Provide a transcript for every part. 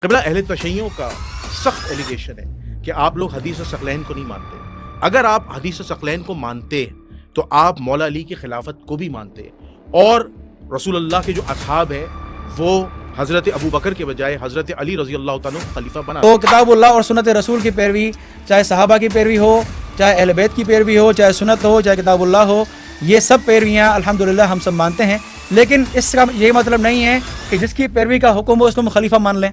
قبلہ اہل تشیعوں کا سخت ایلیگیشن ہے کہ آپ لوگ حدیث ثقلین کو نہیں مانتے. اگر آپ حدیث ثقلین کو مانتے تو آپ مولا علی کی خلافت کو بھی مانتے, اور رسول اللہ کے جو اصحاب ہیں وہ حضرت ابو بکر کے بجائے حضرت علی رضی اللہ تعالیٰ کو خلیفہ بنا. تو کتاب اللہ اور سنت رسول کی پیروی, چاہے صحابہ کی پیروی ہو, چاہے اہل بیت کی پیروی ہو, چاہے سنت ہو, چاہے کتاب اللہ ہو, یہ سب پیرویاں الحمدللہ ہم سب مانتے ہیں. لیکن اس کا یہ مطلب نہیں ہے کہ جس کی پیروی کا حکم ہو اس کو ہم خلیفہ مان لیں.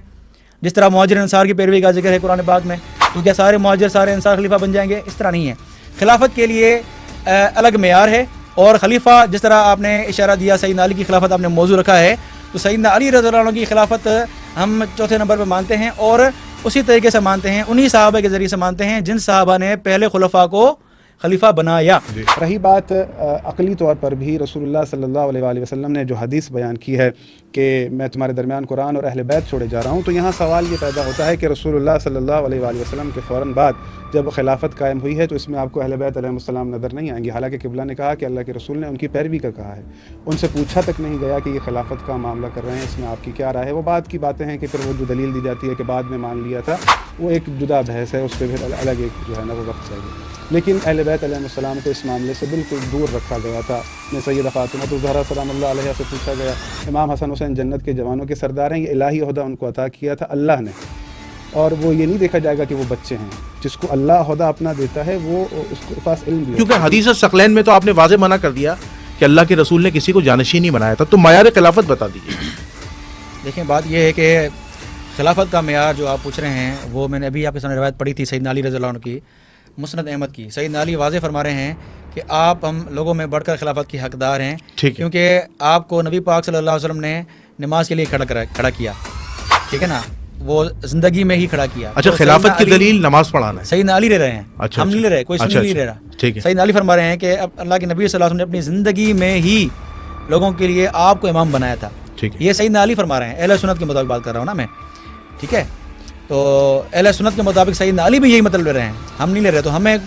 جس طرح مہاجر انصار کی پیروی کا ذکر ہے قرآن پاک میں, تو کیا سارے مہاجر سارے انصار خلیفہ بن جائیں گے؟ اس طرح نہیں ہے. خلافت کے لیے الگ معیار ہے, اور خلیفہ جس طرح آپ نے اشارہ دیا سیدنا علی کی خلافت آپ نے موضوع رکھا ہے, تو سیدنا علی رضی اللہ عنہ کی خلافت ہم چوتھے نمبر پہ مانتے ہیں, اور اسی طریقے سے مانتے ہیں, انہی صحابہ کے ذریعے سے مانتے ہیں جن صحابہ نے پہلے خلفاء کو خلیفہ بنایا. رہی بات عقلی طور پر بھی رسول اللہ صلی اللہ علیہ وآلہ وسلم نے جو حدیث بیان کی ہے کہ میں تمہارے درمیان قرآن اور اہل بیت چھوڑے جا رہا ہوں, تو یہاں سوال یہ پیدا ہوتا ہے کہ رسول اللہ صلی اللہ علیہ وآلہ وسلم کے فوراً بعد جب خلافت قائم ہوئی ہے تو اس میں آپ کو اہل بیت علیہ السلام نظر نہیں آئیں گے. حالانکہ قبلہ نے کہا کہ اللہ کے رسول نے ان کی پیروی کا کہا ہے, ان سے پوچھا تک نہیں گیا کہ یہ خلافت کا معاملہ کر رہے ہیں, اس میں آپ کی کیا رائے ہے. وہ بعد کی باتیں ہیں کہ پھر وہ جو دلیل دی جاتی ہے کہ بعد میں مان لیا تھا, وہ ایک جدا بحث ہے, اس پہ پھر الگ ایک جو ہے نا وہ وقت چاہیے. لیکن اہل بیت علیہ السلام کو اس معاملے سے بالکل دور رکھا گیا تھا. میں سیدہ فاطمہ الزہرا سلام اللہ علیہ سے پوچھا گیا, امام حسن حسین جنت کے جوانوں کے سردار ہیں, یہ الہی عہدہ ان کو عطا کیا تھا اللہ نے, اور وہ یہ نہیں دیکھا جائے گا کہ وہ بچے ہیں. جس کو اللہ عہدہ اپنا دیتا ہے وہ اس کے پاس علم بھی, کیونکہ حدیث ثقلین میں تو آپ نے واضح منع کر دیا کہ اللہ کے رسول نے کسی کو جانشین نہیں بنایا تھا, تو معیار خلافت بتا دیجیے. دیکھیں بات یہ ہے کہ خلافت کا معیار جو آپ پوچھ رہے ہیں وہ میں نے ابھی آپ کے سامنے روایت پڑھی تھی سیدنا علی رضی اللہ عنہ کی, مسند احمد کی. سیدنا علی واضح فرما رہے ہیں کہ آپ ہم لوگوں میں بڑھ کر خلافت کی حقدار ہیں, کیونکہ آپ کو نبی پاک صلی اللہ علیہ وسلم نے نماز کے لیے کھڑا کیا, ٹھیک ہے نا, وہ زندگی میں ہی کھڑا کیا. اچھا, خلافت کی دلیل نماز پڑھانا ہے, سیدنا علی لے رہے ہیں, ہم نہیں لے رہے, کوئی سنی نہیں لے رہا. سیدنا علی فرما رہے ہیں کہ اللہ کے نبی صلی اللہ علیہ وسلم نے اپنی زندگی میں ہی لوگوں کے لیے آپ کو امام بنایا تھا. یہ سیدنا علی فرما رہے ہیں, اہل سنت کے مطابق بات کر رہا ہوں نا میں, ٹھیک ہے. تو اہل سنت کے مطابق سیدنا علی بھی یہی مطلب لے رہے ہیں, ہم نہیں لے رہے. تو ہمیں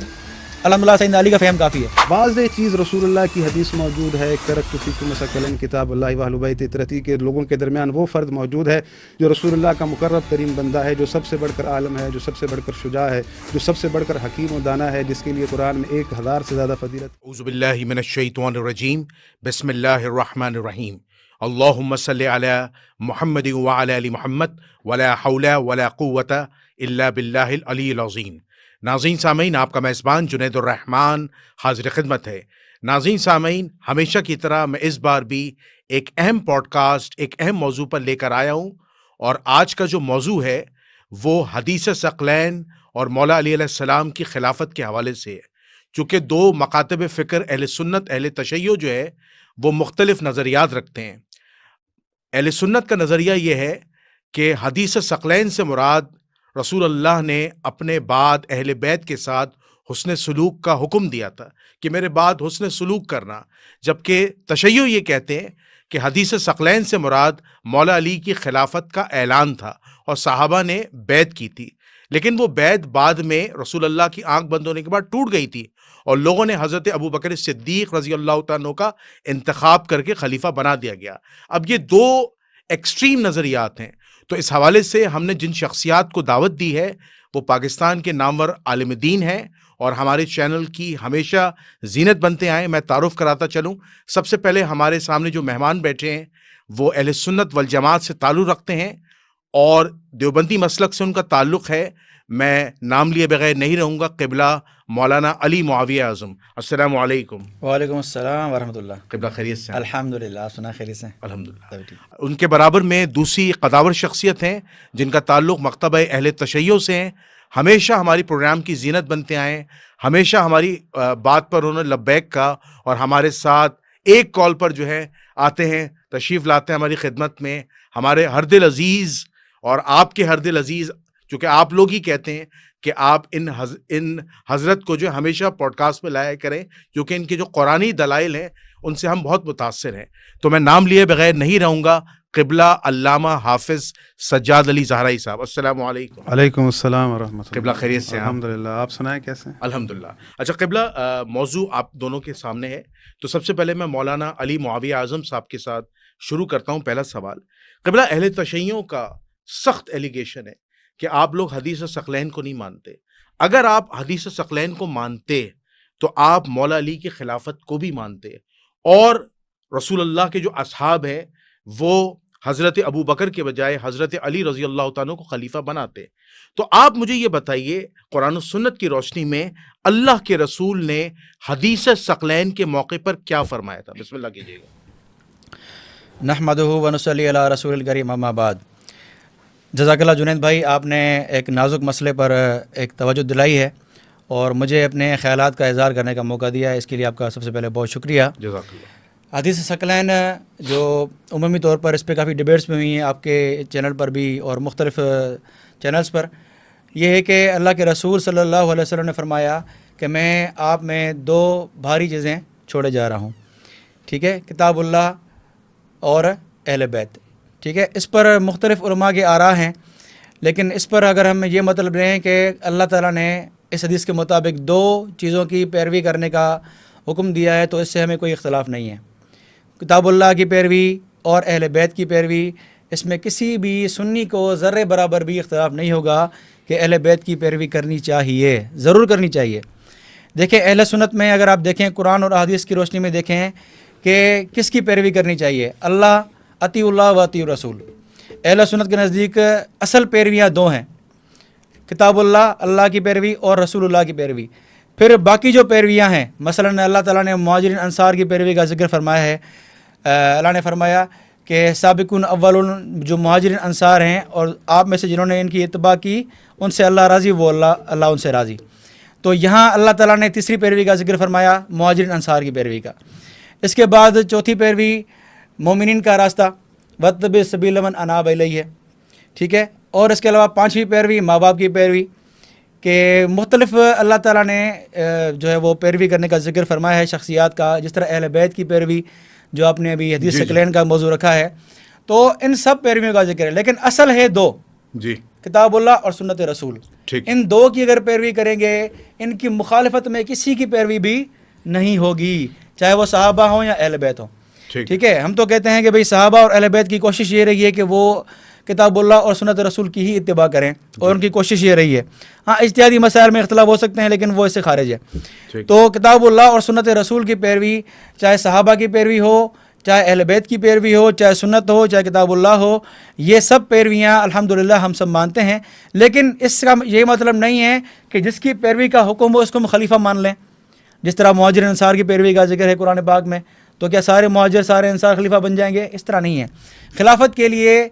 الحمدللہ سیدنا علی کا فہم کافی ہے. واضح چیز رسول اللہ کی حدیث موجود ہے, ترکت فیکم ثقلین کتاب اللہ و اہل بیت اطرتی, کے لوگوں کے درمیان وہ فرد موجود ہے جو رسول اللہ کا مقرب ترین بندہ ہے, جو سب سے بڑھ کر عالم ہے, جو سب سے بڑھ کر شجاع ہے, جو سب سے بڑھ کر حکیم و دانا ہے, جس کے لیے قرآن میں 1000 سے زیادہ فضیلت. اعوذ باللہ من الشیطان الرجیم, بسم اللہ الرحمن الرحیم, اللہم صلی علی محمد وعلی آل محمد ولا حول ولا قوۃ الا باللہ العلی العظیم. ناظرین سامعین, آپ کا میزبان جنید الرحمن حاضر خدمت ہے. ناظرین سامعین, ہمیشہ کی طرح میں اس بار بھی ایک اہم پوڈ کاسٹ, ایک اہم موضوع پر لے کر آیا ہوں, اور آج کا جو موضوع ہے وہ حدیث ثقلین اور مولا علی علیہ السلام کی خلافت کے حوالے سے ہے. چونکہ دو مکاتب فکر اہل سنت اہل تشیع جو ہے وہ مختلف نظریات رکھتے ہیں. اہل سنت کا نظریہ یہ ہے کہ حدیث ثقلین سے مراد رسول اللہ نے اپنے بعد اہل بیت کے ساتھ حسن سلوک کا حکم دیا تھا کہ میرے بعد حسن سلوک کرنا, جبکہ تشیع یہ کہتے ہیں کہ حدیث ثقلین سے مراد مولا علی کی خلافت کا اعلان تھا اور صحابہ نے بیعت کی تھی, لیکن وہ بیعت بعد میں رسول اللہ کی آنکھ بند ہونے کے بعد ٹوٹ گئی تھی, اور لوگوں نے حضرت ابو بکر صدیق رضی اللہ تعالیٰ عنہ کا انتخاب کر کے خلیفہ بنا دیا گیا. اب یہ دو ایکسٹریم نظریات ہیں, تو اس حوالے سے ہم نے جن شخصیات کو دعوت دی ہے وہ پاکستان کے نامور عالم دین ہیں, اور ہمارے چینل کی ہمیشہ زینت بنتے آئے. میں تعارف کراتا چلوں. سب سے پہلے ہمارے سامنے جو مہمان بیٹھے ہیں وہ اہل سنت والجماعت سے تعلق رکھتے ہیں اور دیوبندی مسلک سے ان کا تعلق ہے. میں نام لیے بغیر نہیں رہوں گا. قبلہ مولانا علی معاویہ اعظم, السلام علیکم. وعلیکم السلام ورحمۃ اللہ. قبلہ خیریت سے؟ الحمدللہ, آپ سنا خیریت سے؟ الحمدللہ. ان کے برابر میں دوسری قداور شخصیت ہیں جن کا تعلق مکتبہ اہل تشیع سے ہیں, ہمیشہ ہماری پروگرام کی زینت بنتے آئے, ہمیشہ ہماری بات پر انہوں نے لبیک کا, اور ہمارے ساتھ ایک کال پر جو ہے آتے ہیں, تشریف لاتے ہیں ہماری خدمت میں. ہمارے ہر دل عزیز اور آپ کے ہر دل عزیز, چونکہ آپ لوگ ہی کہتے ہیں کہ آپ ان حضرت کو جو ہمیشہ پوڈ کاسٹ پہ لایا کریں, کیونکہ ان کے جو قرآنی دلائل ہیں ان سے ہم بہت متاثر ہیں. تو میں نام لیے بغیر نہیں رہوں گا. قبلہ علامہ حافظ سجاد علی زہرائی صاحب, السلام علیکم. وعلیکم السلام ورحمۃ اللہ. قبلہ خیریت سے؟ الحمدللہ, آپ سنائیں کیسے؟ الحمدللہ. اچھا قبلہ, موضوع آپ دونوں کے سامنے ہے, تو سب سے پہلے میں مولانا علی معاویہ اعظم صاحب کے ساتھ شروع کرتا ہوں. پہلا سوال, قبلہ اہل تشیعوں کا سخت ایلیگیشن ہے کہ آپ لوگ حدیث ثقلین کو نہیں مانتے. اگر آپ حدیث ثقلین کو مانتے تو آپ مولا علی کی خلافت کو بھی مانتے, اور رسول اللہ کے جو اصحاب ہیں وہ حضرت ابو بکر کے بجائے حضرت علی رضی اللہ تعالیٰ کو خلیفہ بناتے. تو آپ مجھے یہ بتائیے, قرآن و سنت کی روشنی میں اللہ کے رسول نے حدیث ثقلین کے موقع پر کیا فرمایا تھا؟ بسم اللہ کیجیے گا. نحمدہ و نصلی علی رسول الکریم اما بعد. جزاک اللہ جنید بھائی, آپ نے ایک نازک مسئلے پر ایک توجہ دلائی ہے اور مجھے اپنے خیالات کا اظہار کرنے کا موقع دیا ہے. اس کے لیے آپ کا سب سے پہلے بہت شکریہ. جزاک اللہ. حدیث ثقلین جو عمومی طور پر اس پہ کافی ڈیبیٹس میں ہوئی ہیں آپ کے چینل پر بھی اور مختلف چینلز پر, یہ ہے کہ اللہ کے رسول صلی اللہ علیہ وسلم نے فرمایا کہ میں آپ میں دو بھاری چیزیں چھوڑے جا رہا ہوں, ٹھیک ہے, کتاب اللہ اور اہل بیت. ٹھیک ہے, اس پر مختلف علماء کے آراء ہیں, لیکن اس پر اگر ہم یہ مطلب لیں کہ اللہ تعالیٰ نے اس حدیث کے مطابق دو چیزوں کی پیروی کرنے کا حکم دیا ہے تو اس سے ہمیں کوئی اختلاف نہیں ہے. کتاب اللہ کی پیروی اور اہل بیت کی پیروی, اس میں کسی بھی سنی کو ذرے برابر بھی اختلاف نہیں ہوگا کہ اہل بیت کی پیروی کرنی چاہیے, ضرور کرنی چاہیے. دیکھیں اہل سنت میں اگر آپ دیکھیں قرآن اور احادیث کی روشنی میں دیکھیں کہ کس کی پیروی کرنی چاہیے, اللہ, اطیع اللہ و اطیع الرسول. اہل سنت کے نزدیک اصل پیرویاں دو ہیں, کتاب اللہ, اللہ کی پیروی, اور رسول اللہ کی پیروی. پھر باقی جو پیرویاں ہیں, مثلا اللہ تعالیٰ نے مہاجرین انصار کی پیروی کا ذکر فرمایا ہے. اللہ نے فرمایا کہ سابقون اولون, جو مہاجرین انصار ہیں اور آپ میں سے جنہوں نے ان کی اتباع کی ان سے اللہ راضی, وہ اللہ ان سے راضی. تو یہاں اللہ تعالیٰ نے تیسری پیروی کا ذکر فرمایا مہاجرین انصار کی پیروی کا. اس کے بعد چوتھی پیروی مومنین کا راستہ, واتبع سبیل من اناب الیہ, ٹھیک ہے. اور اس کے علاوہ پانچویں پیروی ماں باپ کی پیروی, کہ مختلف اللہ تعالیٰ نے جو ہے وہ پیروی کرنے کا ذکر فرمایا ہے شخصیات کا, جس طرح اہل بیت کی پیروی جو آپ نے ابھی حدیث ثقلین کا موضوع رکھا ہے. تو ان سب پیرویوں کا ذکر ہے, لیکن اصل ہے دو, جی, کتاب اللہ اور سنت رسول. ان دو کی اگر پیروی کریں گے, ان کی مخالفت میں کسی کی پیروی بھی نہیں ہوگی, چاہے وہ صحابہ ہوں یا اہل بیت ہوں. ٹھیک ہے, ہم تو کہتے ہیں کہ بھئی صحابہ اور اہل بیت کی کوشش یہ رہی ہے کہ وہ کتاب اللہ اور سنت رسول کی ہی اتباع کریں, اور ان کی کوشش یہ رہی ہے. ہاں اجتہادی مسائل میں اختلاف ہو سکتے ہیں لیکن وہ اس سے خارج ہے. تو کتاب اللہ اور سنت رسول کی پیروی, چاہے صحابہ کی پیروی ہو, چاہے اہل بیت کی پیروی ہو, چاہے سنت ہو, چاہے کتاب اللہ ہو, یہ سب پیرویاں الحمدللہ ہم سب مانتے ہیں. لیکن اس کا یہ مطلب نہیں ہے کہ جس کی پیروی کا حکم ہو اس کو ہم خلیفہ مان لیں. جس طرح مہاجر انصار کی پیروی کا ذکر ہے قرآن پاک میں, تو کیا سارے مہاجر سارے انصار خلیفہ بن جائیں گے؟ اس طرح نہیں ہے. خلافت کے لیے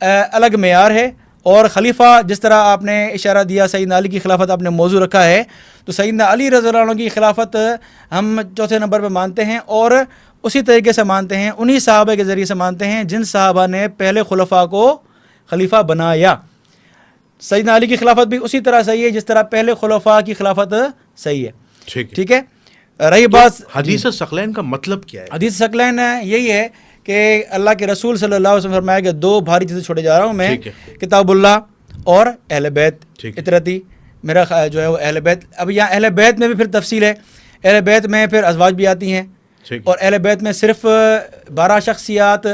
الگ معیار ہے, اور خلیفہ جس طرح آپ نے اشارہ دیا سیدنا علی کی خلافت آپ نے موضوع رکھا ہے, تو سیدنا علی رضی اللہ عنہ کی خلافت ہم چوتھے نمبر پہ مانتے ہیں, اور اسی طریقے سے مانتے ہیں, انہی صحابہ کے ذریعے سے مانتے ہیں جن صحابہ نے پہلے خلفاء کو خلیفہ بنایا. سیدنا علی کی خلافت بھی اسی طرح صحیح ہے جس طرح پہلے خلفاء کی خلافت صحیح ہے. ٹھیک ہے. رہی بات حدیث ثقلین کا مطلب کیا ہے؟ حدیث ثقلین یہی ہے کہ اللہ کے رسول صلی اللہ علیہ وسلم فرمایا کہ دو بھاری چیزیں چھوڑے جا رہا ہوں میں, کتاب اللہ اور اہل بیت. اطرتی میرا جو ہے وہ اہل بیت. اب یہاں اہل بیت میں بھی پھر تفصیل ہے, اہل بیت میں پھر ازواج بھی آتی ہیں, اور اہل بیت میں صرف 12 شخصیات,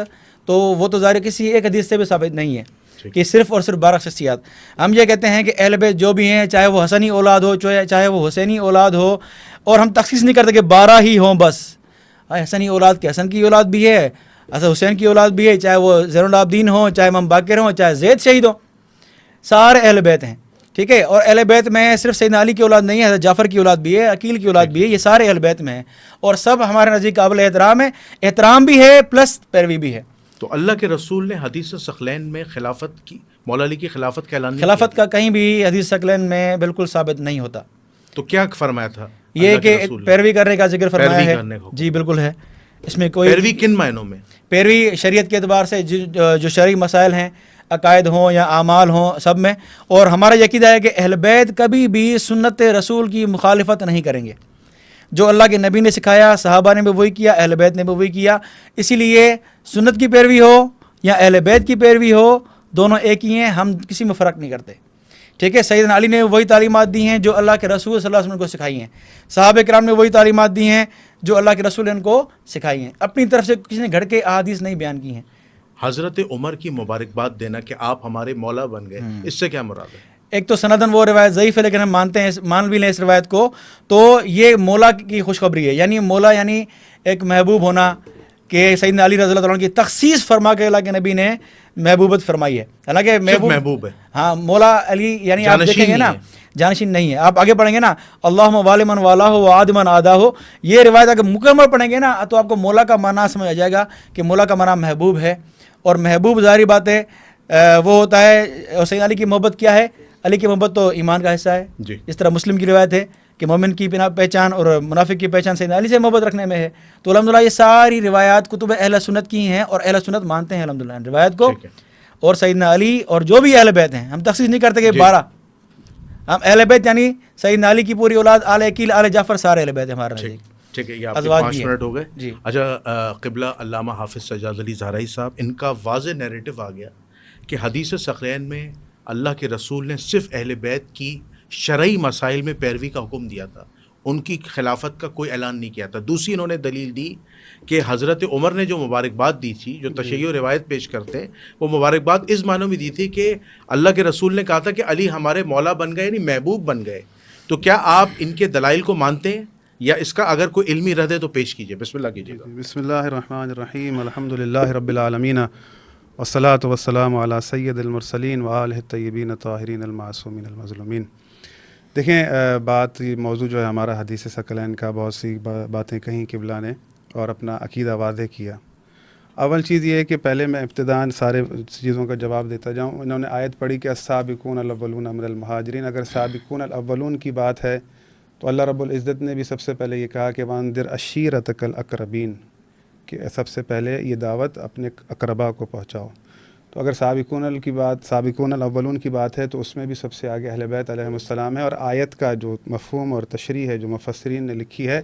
تو وہ تو ظاہر کسی ایک حدیث سے بھی ثابت نہیں ہے کہ صرف اور صرف 12 شخصیات. ہم یہ کہتے ہیں کہ اہل بیت جو بھی ہیں, چاہے وہ حسنی اولاد ہو, چاہے وہ حسینی اولاد ہو, اور ہم تخصیص نہیں کرتے کہ 12 ہی ہوں بس. حسنی اولاد کے حسن کی اولاد بھی ہے, حسین کی اولاد بھی ہے, چاہے وہ زین العابدین ہوں, چاہے امام باقر ہوں, چاہے زید شہید ہوں, سارے اہل بیت ہیں. ٹھیک ہے. اور اہل بیت میں صرف سیدنا علی کی اولاد نہیں ہے, حضرت جعفر کی اولاد بھی ہے, عقیل کی اولاد بھی ہے, یہ سارے اہل بیت میں ہیں, اور سب ہمارے نزدیک قابل احترام ہے. احترام بھی ہے پلس پیروی بھی ہے. تو اللہ کے رسول نے حدیث ثقلین میں خلافت کی, مولا علی کی خلافت کا اعلان, خلافت کا کہیں بھی حدیث ثقلین میں بالکل ثابت نہیں ہوتا. تو کیا فرمایا تھا؟ یہ کہ پیروی کرنے کا ذکر فرمایا ہے. جی بالکل ہے. اس میں کوئی پیروی کن معنوں میں؟ پیروی شریعت کے اعتبار سے جو شرعی مسائل ہیں, عقائد ہوں یا اعمال ہوں, سب میں. اور ہمارا یہ عقیدہ ہے کہ اہل بیت کبھی بھی سنت رسول کی مخالفت نہیں کریں گے. جو اللہ کے نبی نے سکھایا صحابہ نے بھی وہی کیا, اہل بیت نے بھی وہی کیا. اسی لیے سنت کی پیروی ہو یا اہل بیت کی پیروی ہو, دونوں ایک ہی ہیں, ہم کسی میں فرق نہیں کرتے. ٹھیک ہے. سیدنا علی نے وہی تعلیمات دی ہیں جو اللہ کے رسول صلی اللہ علیہ وسلم کو سکھائی ہیں. صحابہ کرام نے وہی تعلیمات دی ہیں جو اللہ کے رسول نے ان کو سکھائی ہیں. اپنی طرف سے کسی نے گھڑ کے احادیث نہیں بیان کی ہیں. حضرت عمر کی مبارکباد دینا کہ آپ ہمارے مولا بن گئے، اس سے کیا مراد ہے؟ ایک تو سندن وہ روایت ضعیف ہے لیکن ہم مانتے ہیں، مان بھی لیں اس روایت کو، تو یہ مولا کی خوشخبری ہے، یعنی مولا یعنی ایک محبوب ہونا، کہ سیدنا علی رضی اللہ عنہ کی تخصیص فرما کے اللہ کے نبی نے محبوبت فرمائی ہے، حالانکہ محبوب ہے، ہاں مولا علی یعنی آپ دیکھیں گے نا جانشین نہیں ہے. آپ آگے پڑھیں گے نا اللہم والمن والا ہو وعادمن آدھا ہو، یہ روایت اگر مکمل پڑھیں گے نا تو آپ کو مولا کا معنی سمجھ آ جائے گا کہ مولا کا معنی محبوب ہے. اور محبوب ظاہری بات ہے وہ ہوتا ہے، حسین علی کی محبت کیا ہے؟ علی کی محبت تو ایمان کا حصہ ہے جی. اس طرح مسلم کی روایت ہے کہ مومن کی پہچان اور منافق کی پہچان سیدنا علی سے محبت رکھنے میں ہے. تو الحمدللہ یہ ساری روایات کتب اہل سنت کی ہیں اور اہل سنت مانتے ہیں الحمدللہ روایت کو اور سیدنا علی اور جو بھی اہل بیت ہیں. ہم تخصیص نہیں کرتے کہ 12، ہم اہل بیت یعنی سیدنا علی کی پوری اولاد، آل عقیل آل جعفر سارے اہل بیت ہمارے نزدیک. ٹھیک ہے، یہ آپ کے 5 منٹ ہو گئے. جی اچھا، قبلہ علامہ حافظ سجاد علی زہرائی صاحب، ان کا واضح نیریٹو آ گیا کہ حدیث ثقلین میں اللہ کے رسول نے صرف اہل بیت کی شرعی مسائل میں پیروی کا حکم دیا تھا، ان کی خلافت کا کوئی اعلان نہیں کیا تھا. دوسری انہوں نے دلیل دی کہ حضرت عمر نے جو مبارکباد دی تھی، جو تشیع و روایت پیش کرتے ہیں، وہ مبارکباد اس معنی میں دی تھی کہ اللہ کے رسول نے کہا تھا کہ علی ہمارے مولا بن گئے، یعنی محبوب بن گئے. تو کیا آپ ان کے دلائل کو مانتے ہیں یا اس کا اگر کوئی علمی رد ہے تو پیش کیجیے؟ بسم اللہ کیجیے گا. بسم اللہ الرحمن الرحیم، الحمدللہ رب العالمین والصلاة والسلام علی سید المرسلین وآلہ الطیبین الطاہرین المعصومین المظلومین. دیکھیں بات، یہ موضوع جو ہے ہمارا حدیث ثقلین کا، بہت سی باتیں کہیں قبلہ نے اور اپنا عقیدہ واضح کیا. اول چیز یہ ہے کہ پہلے میں ابتداً سارے چیزوں کا جواب دیتا جاؤں. انہوں نے آیت پڑھی کہ السابقون الاولون من المہاجرین. اگر سابقون الاولون کی بات ہے تو اللہ رب العزت نے بھی سب سے پہلے یہ کہا کہ وانذر عشیرتک الاقربین، کہ سب سے پہلے یہ دعوت اپنے اقربا کو پہنچاؤ. تو اگر سابقون الاولون کی بات ہے تو اس میں بھی سب سے آگے اہل بیت علیہم السلام ہے. اور آیت کا جو مفہوم اور تشریح ہے جو مفسرین نے لکھی ہے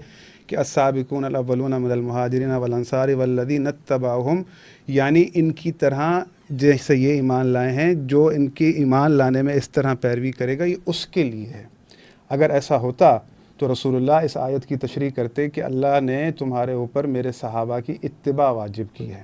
کہ السابقون الاولون من المہاجرین والانصار والذین اتبعوہم، یعنی ان کی طرح جیسے یہ ایمان لائے ہیں، جو ان کی ایمان لانے میں اس طرح پیروی کرے گا، یہ اس کے لیے ہے. اگر ایسا ہوتا تو رسول اللہ اس آیت کی تشریح کرتے کہ اللہ نے تمہارے اوپر میرے صحابہ کی اتباع واجب کی ہے.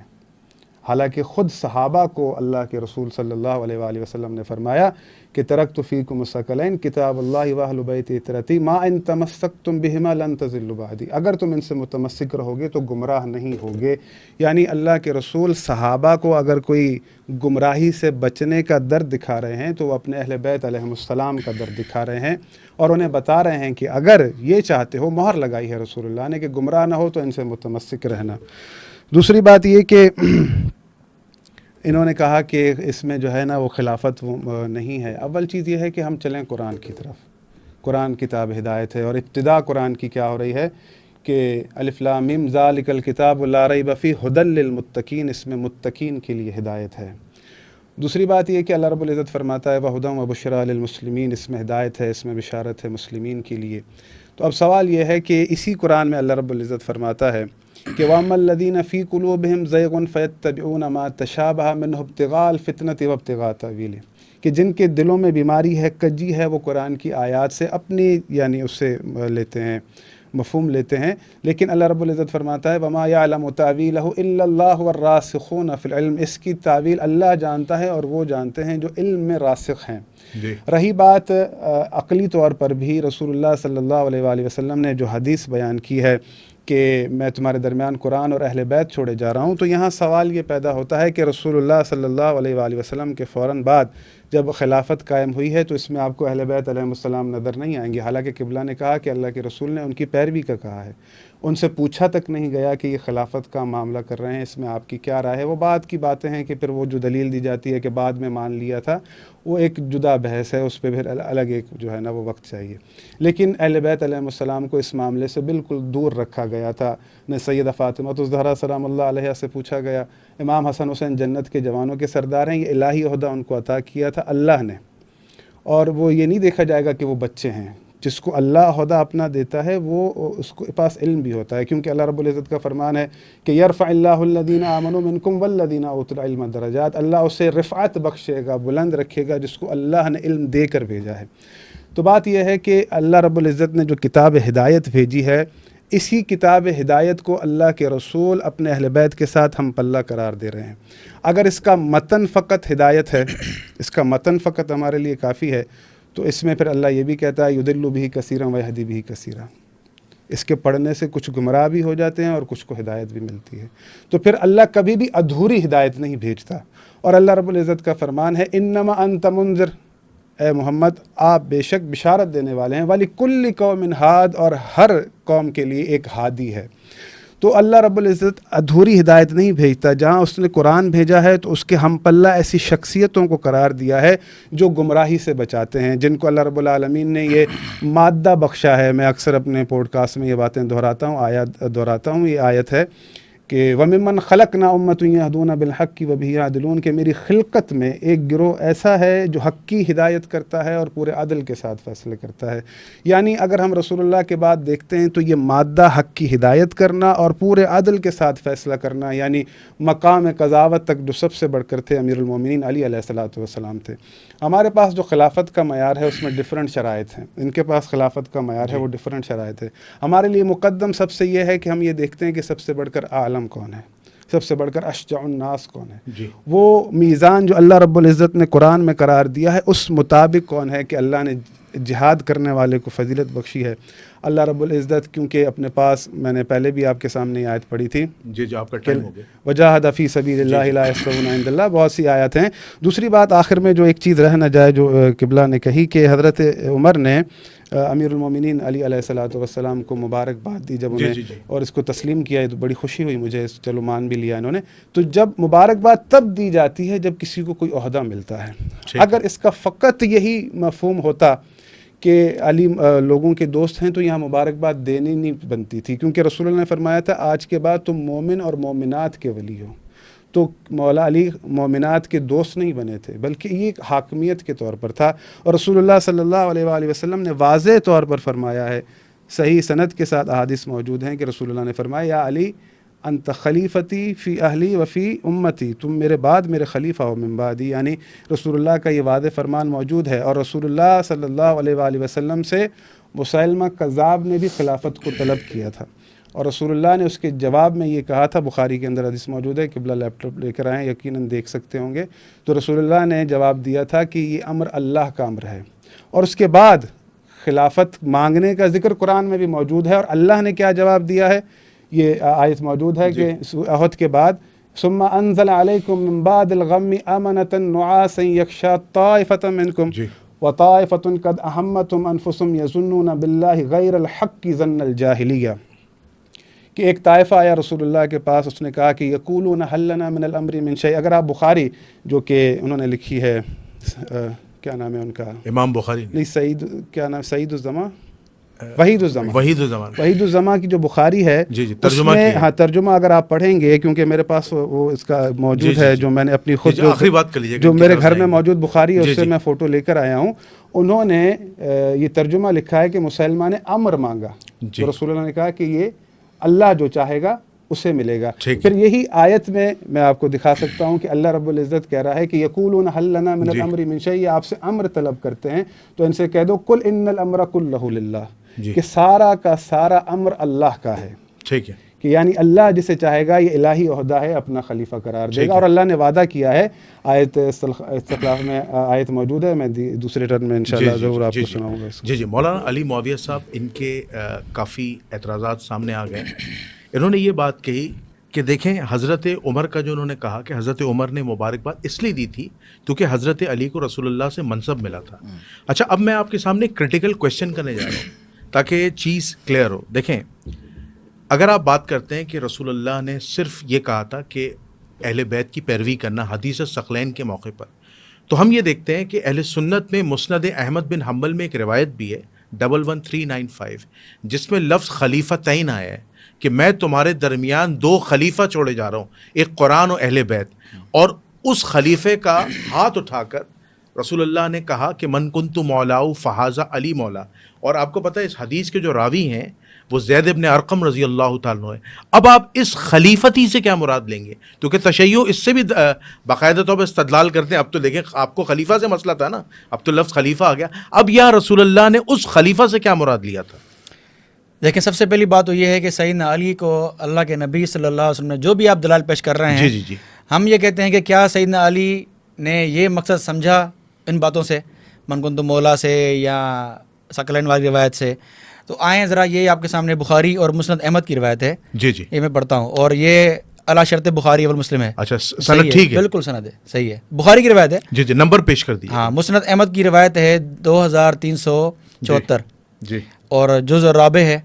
حالانکہ خود صحابہ کو اللہ کے رسول صلی اللہ علیہ وآلہ وسلم نے فرمایا کہ ترکت فیکم الثقلین کتاب اللہ واہل بیت اطرتی ما ان تمسکتم بہما لن تضلوا بعدی. اگر تم ان سے متمسک رہو گے تو گمراہ نہیں ہوگے. یعنی اللہ کے رسول صحابہ کو اگر کوئی گمراہی سے بچنے کا درد دکھا رہے ہیں تو وہ اپنے اہل بیت علیہم السلام کا درد دکھا رہے ہیں اور انہیں بتا رہے ہیں کہ اگر یہ چاہتے ہو، مہر لگائی ہے رسول اللہ نے کہ گمراہ نہ ہو، تو ان سے متمسک رہنا. دوسری بات یہ کہ انہوں نے کہا کہ اس میں جو ہے نا وہ خلافت نہیں ہے. اول چیز یہ ہے کہ ہم چلیں قرآن کی طرف. قرآن کتاب ہدایت ہے، اور ابتدا قرآن کی کیا ہو رہی ہے کہ الف لام میم ذالک الکتاب لا ریب فیہ ھدی للمتقین، اس میں متقین کے لیے ہدایت ہے. دوسری بات یہ کہ اللہ رب العزت فرماتا ہے وہدی وبشریٰ للمسلمین، اس میں ہدایت ہے، اس میں بشارت ہے مسلمین کے لیے. تو اب سوال یہ ہے کہ اسی قرآن میں اللہ رب العزت فرماتا ہے کہ وَأَمَّا الَّذِينَ فِي قُلُوبِهِمْ زَيْغٌ فَيَتَّبِعُونَ مَا تَشَابَهَ مِنْهُ ابْتِغَاءَ الْفِتْنَةِ وَابْتِغَاءَ تَأْوِيلِهِ، کہ جن کے دلوں میں بیماری ہے، کجی ہے، وہ قرآن کی آیات سے اپنی یعنی اس سے لیتے ہیں، مفہوم لیتے ہیں. لیکن اللہ رب العزت فرماتا ہے وَمَا يَعْلَمُ تَأْوِيلَهُ إِلَّا اللَّهُ وَالرَّاسِخُونَ فِي الْعِلْمِ، اس کی تعویل اللہ جانتا ہے اور وہ جانتے ہیں جو علم میں راسخ ہیں. رہی بات عقلی طور پر بھی، رسول اللہ صلی اللہ علیہ وآلہ وسلم نے جو حدیث بیان کی ہے کہ میں تمہارے درمیان قرآن اور اہل بیت چھوڑے جا رہا ہوں، تو یہاں سوال یہ پیدا ہوتا ہے کہ رسول اللہ صلی اللہ علیہ وآلہ وسلم کے فوراً بعد جب خلافت قائم ہوئی ہے تو اس میں آپ کو اہل بیت علیہم السلام نظر نہیں آئیں گے. حالانکہ قبلہ نے کہا کہ اللہ کے رسول نے ان کی پیروی کا کہا ہے، ان سے پوچھا تک نہیں گیا کہ یہ خلافت کا معاملہ کر رہے ہیں، اس میں آپ کی کیا رائے ہے. وہ بعد کی باتیں ہیں کہ پھر وہ جو دلیل دی جاتی ہے کہ بعد میں مان لیا تھا، وہ ایک جدا بحث ہے، اس پہ پھر الگ ایک جو ہے نا وہ وقت چاہیے. لیکن اہل بیت علیہم السلام کو اس معاملے سے بالکل دور رکھا گیا تھا. نہ سیدہ فاطمہ الزہرا سلام اللہ علیہ سے پوچھا گیا، امام حسن حسین جنت کے جوانوں کے سردار ہیں، یہ الہی عہدہ ان کو عطا کیا تھا اللہ نے. اور وہ یہ نہیں دیکھا جائے گا کہ وہ بچے ہیں. جس کو اللہ عہدہ اپنا دیتا ہے وہ اس کو پاس علم بھی ہوتا ہے، کیونکہ اللہ رب العزت کا فرمان ہے کہ یرفع اللہ الذین آمنوا منکم والذین اوتوا العلم درجات، اللہ اسے رفعت بخشے گا، بلند رکھے گا جس کو اللہ نے علم دے کر بھیجا ہے. تو بات یہ ہے کہ اللہ رب العزت نے جو کتاب ہدایت بھیجی ہے، اسی کتاب ہدایت کو اللہ کے رسول اپنے اہل بیت کے ساتھ ہم پلہ قرار دے رہے ہیں۔ اگر اس کا متن فقط ہدایت ہے، اس کا متن فقط ہمارے لیے کافی ہے، تو اس میں پھر اللہ یہ بھی کہتا ہے یضل بہ کثیرا ویہدی بہ کثیرا، اس کے پڑھنے سے کچھ گمراہ بھی ہو جاتے ہیں اور کچھ کو ہدایت بھی ملتی ہے۔ تو پھر اللہ کبھی بھی ادھوری ہدایت نہیں بھیجتا، اور اللہ رب العزت کا فرمان ہے انما انت منذر، اے محمد آپ بے شک بشارت دینے والے ہیں، وَلِكُلِّ قَوْمٍ ہاد، اور ہر قوم کے لیے ایک ہادی ہے۔ تو اللہ رب العزت ادھوری ہدایت نہیں بھیجتا، جہاں اس نے قرآن بھیجا ہے تو اس کے ہم پلہ ایسی شخصیتوں کو قرار دیا ہے جو گمراہی سے بچاتے ہیں، جن کو اللہ رب العالمین نے یہ مادہ بخشا ہے۔ میں اکثر اپنے پوڈ کاسٹ میں یہ باتیں دہراتا ہوں، یہ آیت ہے کہ وَمِمَّنْ خَلَقْنَا أُمَّةٌ يَهْدُونَ بِالْحَقِّ وَبِهِ يَعْدِلُونَ، کہ میری خلقت میں ایک گروہ ایسا ہے جو حق کی ہدایت کرتا ہے اور پورے عدل کے ساتھ فیصلے کرتا ہے۔ یعنی اگر ہم رسول اللہ کے بعد دیکھتے ہیں تو یہ مادہ حق کی ہدایت کرنا اور پورے عدل کے ساتھ فیصلہ کرنا، یعنی مقام قضاوت تک جو سب سے بڑھ کر تھے امیر المومنین علی علیہ الصلوۃ والسلام تھے۔ ہمارے پاس جو خلافت کا معیار ہے اس میں ڈیفرنٹ شرائط ہیں، ان کے پاس خلافت کا معیار ہے وہ ڈیفرنٹ شرائط ہے۔ ہمارے لیے مقدم سب سے یہ ہے کہ ہم یہ دیکھتے ہیں کہ سب سے بڑھ کر عالم کون ہے، سب سے بڑھ کر اشجع الناس کون ہے، وہ میزان جو اللہ رب العزت نے قرآن میں قرار دیا ہے اس مطابق کون ہے کہ اللہ نے جہاد کرنے والے کو فضیلت بخشی ہے۔ اللہ رب العزت کیونکہ اپنے پاس، میں نے پہلے بھی آپ کے سامنے آیت پڑھی تھی، جی آپ کا ٹائم ہو گیا، وجاہد فی سبیل اللہ لا یستوون عند اللہ، بہت سی آیات ہیں۔ دوسری بات آخر میں جو ایک چیز رہ نہ جائے جو قبلہ نے کہی، کہ حضرت عمر نے امیر المومنین علی علیہ الصلوۃ والسلام کو مبارکباد دی جب انہیں اور اس کو تسلیم کیا، تو بڑی خوشی ہوئی مجھے، چلو مان بھی لیا انہوں نے۔ تو جب مبارکباد تب دی جاتی ہے جب کسی کو کوئی عہدہ ملتا ہے۔ اگر اس کا فقط یہی مفہوم ہوتا کہ علی لوگوں کے دوست ہیں تو یہاں مبارکباد دینی نہیں بنتی تھی، کیونکہ رسول اللہ نے فرمایا تھا آج کے بعد تم مومن اور مومنات کے ولی ہو۔ تو مولا علی مومنات کے دوست نہیں بنے تھے، بلکہ یہ ایک حاکمیت کے طور پر تھا، اور رسول اللہ صلی اللہ علیہ وآلہ وسلم نے واضح طور پر فرمایا ہے، صحیح سند کے ساتھ احادیث موجود ہیں کہ رسول اللہ نے فرمایا یا علی انت خلیفتی فی اہلی و فی امتی، تم میرے بعد میرے خلیفہ ہو من بعدی، یعنی رسول اللہ کا یہ واضح فرمان موجود ہے۔ اور رسول اللہ صلی اللہ علیہ وآلہ وسلم سے مسیلمہ کذاب نے بھی خلافت کو طلب کیا تھا، اور رسول اللہ نے اس کے جواب میں یہ کہا تھا، بخاری کے اندر حدیث موجود ہے، قبلہ لیپ ٹاپ لے کر آئیں یقیناً دیکھ سکتے ہوں گے، تو رسول اللہ نے جواب دیا تھا کہ یہ امر اللہ کا امر ہے، اور اس کے بعد خلافت مانگنے کا ذکر قرآن میں بھی موجود ہے، اور اللہ نے کیا جواب دیا ہے یہ آیت موجود ہے کہ احد کے بعد ثم انزل علیکم من بعد الغم امنۃ نعاسا یغشی طائفۃ منکم وطائفۃ قد اہمتہم انفسہم یظنون باللہ غیر الحق ظن الجاہلیہ، کہ ایک طائفہ آیا رسول اللہ کے پاس، اس نے کہا کہ یقولون هل لنا من الامر من شیء۔ اگر آپ بخاری جو کہ انہوں نے لکھی ہے، کیا نام ہے ان کا، امام بخاری، نہیں سعید، کیا نام، سعید الزماں، وحید الزمان، وحید الزمان کی جو بخاری ہے ترجمہ میں، ہاں ترجمہ اگر آپ پڑھیں گے، کیونکہ میرے پاس وہ اس کا موجود ہے جو میں نے اپنی خود آخری بات کر لیجیے، جو میرے گھر میں موجود بخاری ہے اس سے میں فوٹو لے کر آیا ہوں۔ انہوں نے یہ ترجمہ لکھا ہے کہ مسلمہ نے امر مانگا، تو رسول اللہ نے کہا کہ یہ اللہ جو چاہے گا اسے ملے گا۔ پھر یہی آیت میں آپ کو دکھا سکتا ہوں کہ اللہ رب العزت کہہ رہا ہے کہ یقولون هل لنا من الامر من شیء، آپ سے امر طلب کرتے ہیں تو ان سے کہہ دو قل ان الامر کلہ للہ، کہ سارا کا سارا امر اللہ کا ہے، ٹھیک ہے، کہ یعنی اللہ جسے چاہے گا یہ الہی عہدہ ہے اپنا خلیفہ قرار دے گا، اور اللہ نے وعدہ کیا ہے، آیت استخلاف میں آیت موجود ہے، میں دوسرے ٹرن میں انشاءاللہ ضرور آپ کو سناؤں گا۔ جی مولانا علی معاویہ صاحب، ان کے کافی اعتراضات سامنے آ گئے۔ انہوں نے یہ بات کہی کہ دیکھیں حضرت عمر کا جو انہوں نے کہا کہ حضرت عمر نے مبارکباد اس لیے دی تھی کیونکہ حضرت علی کو رسول اللہ سے منصب ملا تھا۔ اچھا، اب میں آپ کے سامنے کرٹیکل کویشچن کرنے جا رہا ہوں تاکہ یہ چیز کلیئر ہو۔ دیکھیں، اگر آپ بات کرتے ہیں کہ رسول اللہ نے صرف یہ کہا تھا کہ اہل بیت کی پیروی کرنا حدیث ثقلین کے موقع پر، تو ہم یہ دیکھتے ہیں کہ اہل سنت میں مسند احمد بن حنبل میں ایک روایت بھی ہے 11395 جس میں لفظ خلیفتین آیا ہے کہ میں تمہارے درمیان دو خلیفہ چھوڑے جا رہا ہوں، ایک قرآن و اہل بیت، اور اس خلیفے کا ہاتھ اٹھا کر رسول اللہ نے کہا کہ من کنت مولاؤ فہذا علی مولا، اور آپ کو پتہ ہے اس حدیث کے جو راوی ہیں وہ زید ابن ارقم رضی اللہ تعالیٰ عنہ ہے۔ اب آپ اس خلیفتی سے کیا مراد لیں گے؟ کیونکہ تشیع اس سے بھی باقاعدہ طور پر استدلال کرتے ہیں۔ اب تو دیکھیں، آپ کو خلیفہ سے مسئلہ تھا نا، اب تو لفظ خلیفہ آ گیا، اب یا رسول اللہ نے اس خلیفہ سے کیا مراد لیا تھا؟ دیکھیں سب سے پہلی بات تو یہ ہے کہ سیدنا علی کو اللہ کے نبی صلی اللہ علیہ وسلم نے جو بھی آپ دلائل پیش کر رہے ہیں، جی جی ہم یہ کہتے ہیں کہ کیا سیدنا علی نے یہ مقصد سمجھا ان باتوں سے، من کنت مولا سے یا ثقلین والی روایت سے؟ تو آئیں ذرا، یہ آپ کے سامنے بخاری اور مسند احمد کی روایت ہے، جی جی یہ میں پڑھتا ہوں، اور یہ علی شرط بخاری اور مسلم ہے. اچھا صحیح سند ٹھیک ہے، بالکل سند ہے، صحیح ہے، بخاری کی روایت ہے. جی جی نمبر پیش کر دیجیے. ہاں، مسند احمد کی روایت ہے 2374 جی اور جز الرابع ہے،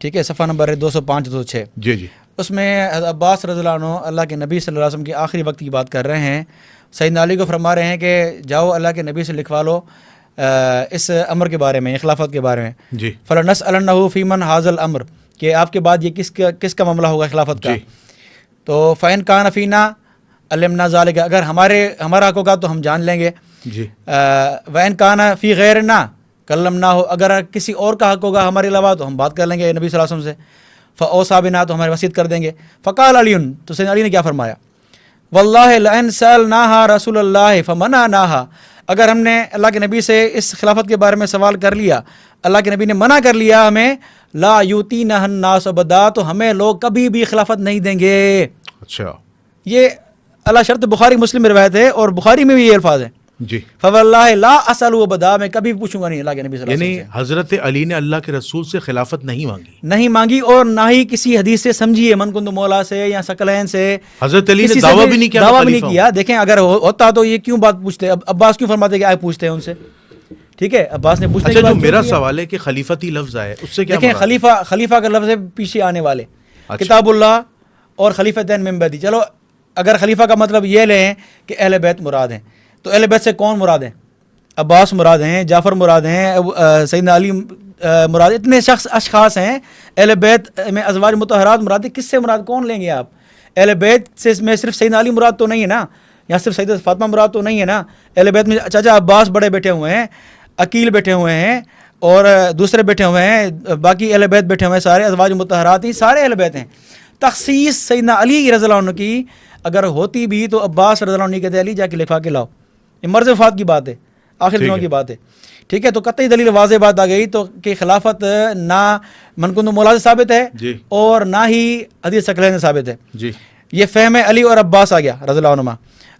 ٹھیک ہے، صفحہ نمبر ہے 205 206. جی جی اس میں حضرت عباس رضی اللہ عنہ اللہ کے نبی صلی اللہ علیہ وسلم کی آخری وقت کی بات کر رہے ہیں. سیدنا علی کو فرما رہے ہیں کہ جاؤ اللہ کے نبی سے لکھوا لو اس امر کے بارے میں، خلافت کے بارے میں. جی فَلَنَسْأَلَنَّهُ فِي مَنْ هَذَا الْأَمْرِ، کہ آپ کے بعد یہ کس کا معاملہ ہوگا خلافت کا. جی. تو فَإِنْ كَانَ فِينَا عَلِمْنَا ذَلِكَ، اگر ہمارا حق ہوگا تو ہم جان لیں گے. جی وَإِنْ كَانَ فِي غَيْرِنَا كَلَّمْنَاهُ، اگر کسی اور کا حق ہوگا ہمارے علاوہ تو ہم بات کر لیں گے نبی صلی اللہ علیہ وسلم سے. فَأَوْصَىٰ بِنَا، تو ہماری وصیت کر دیں گے. فَقَالَ عَلِيٌّ، تو سیدنا علی نے کیا فرمایا؟ وَاللَّهِ لَئِنْ سَأَلْنَاهَا رَسُولَ اللَّهِ فَمَنَعْنَاهَا، اگر ہم نے اللہ کے نبی سے اس خلافت کے بارے میں سوال کر لیا، اللہ کے نبی نے منع کر لیا ہمیں، لا یؤتینہ الناس ابدا، تو ہمیں لوگ کبھی بھی خلافت نہیں دیں گے. اچھا یہ اللہ شرط بخاری مسلم میں روایت ہے، اور بخاری میں بھی یہ الفاظ ہیں. جی فواللہ لا اسأل ابدا، میں کبھی پوچھوں گا نہیں اللہ کے نبی صلی اللہ علیہ یعنی وسلم حضرت علی نے اللہ کے رسول سے خلافت نہیں مانگی، سے نہیں مانگی، اور نہ ہی کسی حدیث سے سمجھیے من کنت مولا سے یا ثقلین سے. حضرت علی کسی نے سے دعویٰ بھی نہیں کیا، دعویٰ میں بھی نہیں خلیفہ کیا. دیکھیں اگر ہوتا تو یہ کیوں بات پوچھتے، عباس کیوں فرماتے کہ آئے پوچھتے ہیں ان سے؟ ٹھیک ہے، عباس نے ہوں. پوچھنے اچھا کے جو بعد میرا کیوں کیا؟ سوال ہے کہ خلیفتی لفظ آئے اس سے کیا دیکھیں مراد ہے؟ خلیفہ کا لفظ ہے پیچھے آنے والے، اچھا. کتاب اللہ اور خلیفتین من بعدی. چلو اگر خلیفہ کا مطلب یہ لیں کہ اہل بیت مراد ہیں، تو اہل بیت سے کون مراد ہیں؟ عباس مراد ہیں، جعفر مراد ہیں، سیدنا علی مراد، اتنے اشخاص ہیں. اہل بیت میں ازواج مطہرات مراد ہیں، کس سے مراد کون لیں گے آپ؟ اہل بیت سے میں صرف سیدنا علی مراد تو نہیں ہے نا، یا صرف سیدہ فاطمہ مراد تو نہیں ہے نا. اہل بیت میں چاچا عباس بڑے بیٹھے ہوئے ہیں، عقیل بیٹھے ہوئے ہیں، اور دوسرے بیٹھے ہوئے ہیں، باقی اہل بیت بیٹھے ہوئے ہیں، سارے ازواج مطہرات ہی سارے اہل بیت ہیں. تخصیص سیدنا علی رضی اللہ عنہ کی اگر ہوتی بھی تو عباس رضی اللہ عنہ کہتے علی جا کے لکھا کے لاؤ. یہ مرض وفات کی بات ہے، آخر دنوں کی بات ہے. ٹھیک ہے، تو قطعی دلیل واضح بات آ گئی تو کہ خلافت نہ من کنت مولا سے ثابت ہے، جی اور نہ ہی حدیث ثقلین سے ثابت ہے. جی یہ فہم علی اور عباس آ گیا رضی اللہ عنہ.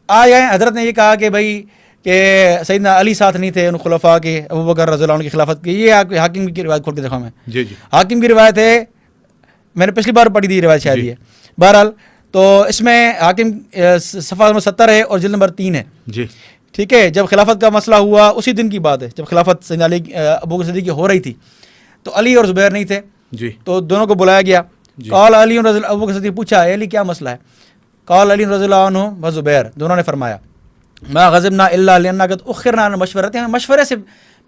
آ گئے حضرت نے یہ کہا کہ بھائی کہ سیدنا علی ساتھ نہیں تھے ان خلفاء کے، ابو بکر رضی اللہ عنہ کی خلافت کی. یہ آپ حاکم کی روایت کھول کے دکھاؤں میں. جی جی حاکم کی روایت ہے، میں نے پچھلی بار پڑھی تھی روایت شاید یہ. بہرحال تو اس میں حاکم صفحہ نمبر 70 ہے اور جلد نمبر 3 ہے. جی ٹھیک ہے، جب خلافت کا مسئلہ ہوا اسی دن کی بات ہے جب خلافت سیدنا علی ابو بکر صدیق کی ہو رہی تھی، تو علی اور زبیر نہیں تھے، جی تو دونوں کو بلایا گیا. قال علی رضی اللہ، ابو بکر صدیق پوچھا اے علی کیا مسئلہ ہے؟ قال علی رضی اللہ عنہ و زبیر، دونوں نے فرمایا ما غضبنا الا لان قد اخرنا عن مشورت، ہمیں مشورے سے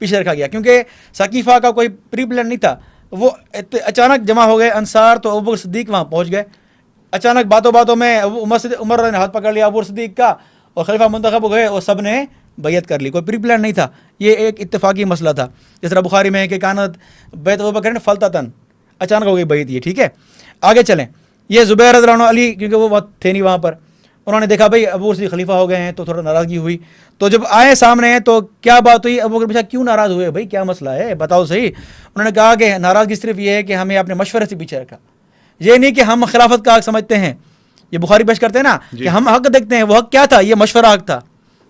پیچھے رکھا گیا کیونکہ ثقیفہ کا کوئی پری پلان نہیں تھا. وہ اچانک جمع ہو گئے انصار، تو ابو بکر صدیق وہاں پہنچ گئے. اچانک باتوں میں عمر نے ہاتھ پکڑ لیا ابو بکر صدیق کا، اور خلیفہ منتخب ہو گئے اور سب نے بیعت کر لی. کوئی پری پلان نہیں تھا، یہ ایک اتفاقی مسئلہ تھا. جس طرح بخاری میں ہے کہ کانت بیعت ابو بکر فلتتن، اچانک ہو گئی بیعت یہ. ٹھیک ہے، آگے چلیں. یہ زبیر رضی اللہ عنہ علی کیونکہ وہ تھے نہیں وہاں پر، انہوں نے دیکھا بھائی ابو بکر صدیق خلیفہ ہو گئے ہیں تو تھوڑا ناراضگی ہوئی. تو جب آئے سامنے تو کیا بات ہوئی؟ ابو بکر پوچھا کیوں ناراض ہوئے بھائی، کیا مسئلہ ہے بتاؤ صحیح. انہوں نے کہا کہ ناراضگی صرف یہ ہے کہ ہمیں اپنے مشورے سے پیچھے رکھا، یہ نہیں کہ ہم خلافت کا حق سمجھتے ہیں. یہ بخاری پیش کرتے ہیں نا کہ ہم حق دیکھتے ہیں، وہ حق کیا تھا؟ یہ مشورہ حق تھا.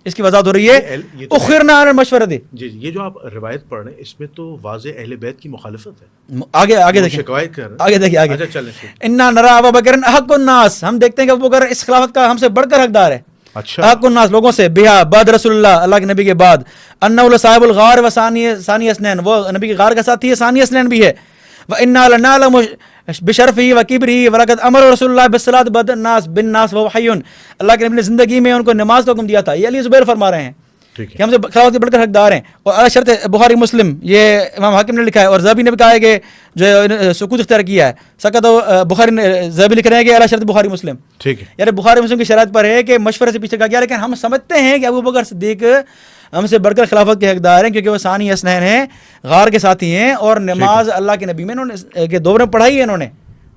اس کی وضاحت ہو رہی ہے اخرنا عن المشورۃ. جی یہ جو آپ روایت پڑھ رہے ہیں اس میں تو واضح اہل بیت کی مخالفت ہے. آگے دیکھیں، شکایت کر رہے ہیں. آگے دیکھیں، آگے. اچھا چلیں. انا نرى ابا بکر حق الناس، ہم دیکھتے ہیں کہ ابو بکر اس خلافت کا ہم سے بڑھ کر حقدار ہے. اچھا حق الناس لوگوں سے، بہا بعد رسول اللہ، اللہ کے نبی کے بعد. انہ صاحب الغار و ثانی اسنین، وہ نبی کے غار کا ساتھی ہے، ثانی اسنین بھی ہے. وانا لنعلم بشرفہ و کبرہ ولقد امر رسول اللہ بالصلاۃ بعد الناس بالناس وهو حی، اللہ کے نبی نے زندگی میں ان کو نماز کا حکم دیا تھا. یہ علی زبیر فرما رہے ہیں کہ ہم سے خلافت کے بڑھ کر حقدار ہیں. اور علی شرط بخاری مسلم، یہ امام حاکم نے لکھا ہے، اور زابی نے بھی کہا ہے کہ جو سکوت اختیار کیا ہے سکت بخاری نے، زابی لکھ رہے ہیں کہ علی شرط بخاری مسلم. ٹھیک ہے، یعنی بخاری مسلم کی شرائط پر ہے کہ مشورے سے پیچھے کا گیا، لیکن ہم سمجھتے ہیں کہ ابو بکر صدیق ہم سے بڑھ کر خلافت کے حقدار ہیں کیونکہ وہ ثانی اسنین ہیں، غار کے ساتھی ہیں، اور نماز اللہ کے نبی میں انہوں نے کے دور میں پڑھائی ہے انہوں نے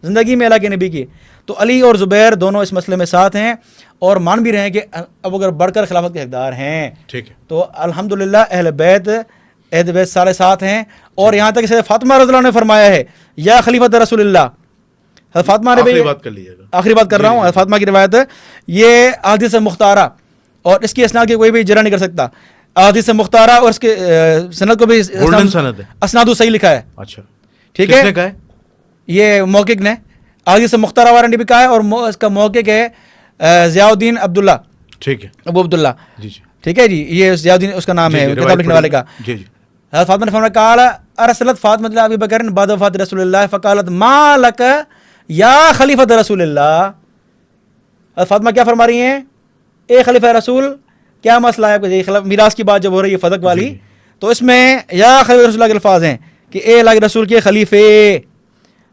زندگی میں اللہ کے نبی کی. تو علی اور زبیر دونوں اس مسئلے میں ساتھ ہیں اور مان بھی رہے ہیں کہ ابو بکر بڑھ کر خلافت کے حقدار ہیں. ٹھیک ہے. تو الحمدللہ اہل بیت اہل بیت سارے ساتھ ہیں. اور یہاں تک کہ فاطمہ رضی اللہ عنہ نے فرمایا ہے یا خلیفۃ رسول اللہ. حضرت فاطمہ نے آخری بات کر لیجیے گا. آخری بات کر رہا ہوں. حضرت فاطمہ کی روایت ہے, یہ احادیث مختارہ اور اس کی اسناد کی کوئی بھی جرح نہیں کر سکتا. احادیث مختارہ اور اس کے سند کو بھی اسناد صحیح لکھا ہے. اچھا ٹھیک ہے, یہ موقق نے احادیث مختارہ والے نے بھی کہا ہے, اور اس کا موقق ہے ضیاء الدین عبداللہ. ٹھیک ہے, ابو عبداللہ. جی جی ٹھیک ہے جی, یہ ضیاء الدین اس کا نام ہے کتاب لکھنے والے کا. جی جی. حضرت فاطمہ نے فرمایا قال ارسلت فاطمہ ابی بکر بعد وفات رسول اللہ فقالت ما لک یا خلیفۃ رسول اللہ. حضرت فاطمہ کیا فرما رہی ہیں, اے خلیفہ رسول کیا مسئلہ ہے. میراث کی بات جب ہو رہی ہے فدق والی, تو اس میں یا خلیفہ رسول اللہ کے الفاظ ہیں کہ اے اللہ کے رسول کے خلیفے.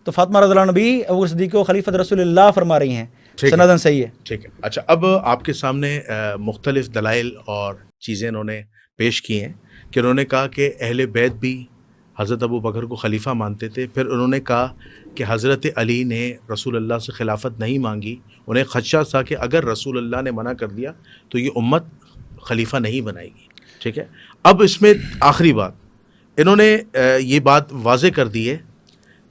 تو فاطمہ رضی اللہ عنہ بھی ابو بکر صدیق کو خلیفۃ رسول اللہ فرما رہی ہیں. سندن صحیح ہے. ٹھیک ہے. اچھا, اب آپ کے سامنے مختلف دلائل اور چیزیں انہوں نے پیش کی ہیں کہ انہوں نے کہا کہ اہل بیت بھی حضرت ابو بکر کو خلیفہ مانتے تھے. پھر انہوں نے کہا کہ حضرت علی نے رسول اللہ سے خلافت نہیں مانگی. انہیں خدشہ تھا کہ اگر رسول اللہ نے منع کر دیا تو یہ امت خلیفہ نہیں بنائے گی. ٹھیک ہے. اب اس میں آخری بات انہوں نے یہ بات واضح کر دی ہے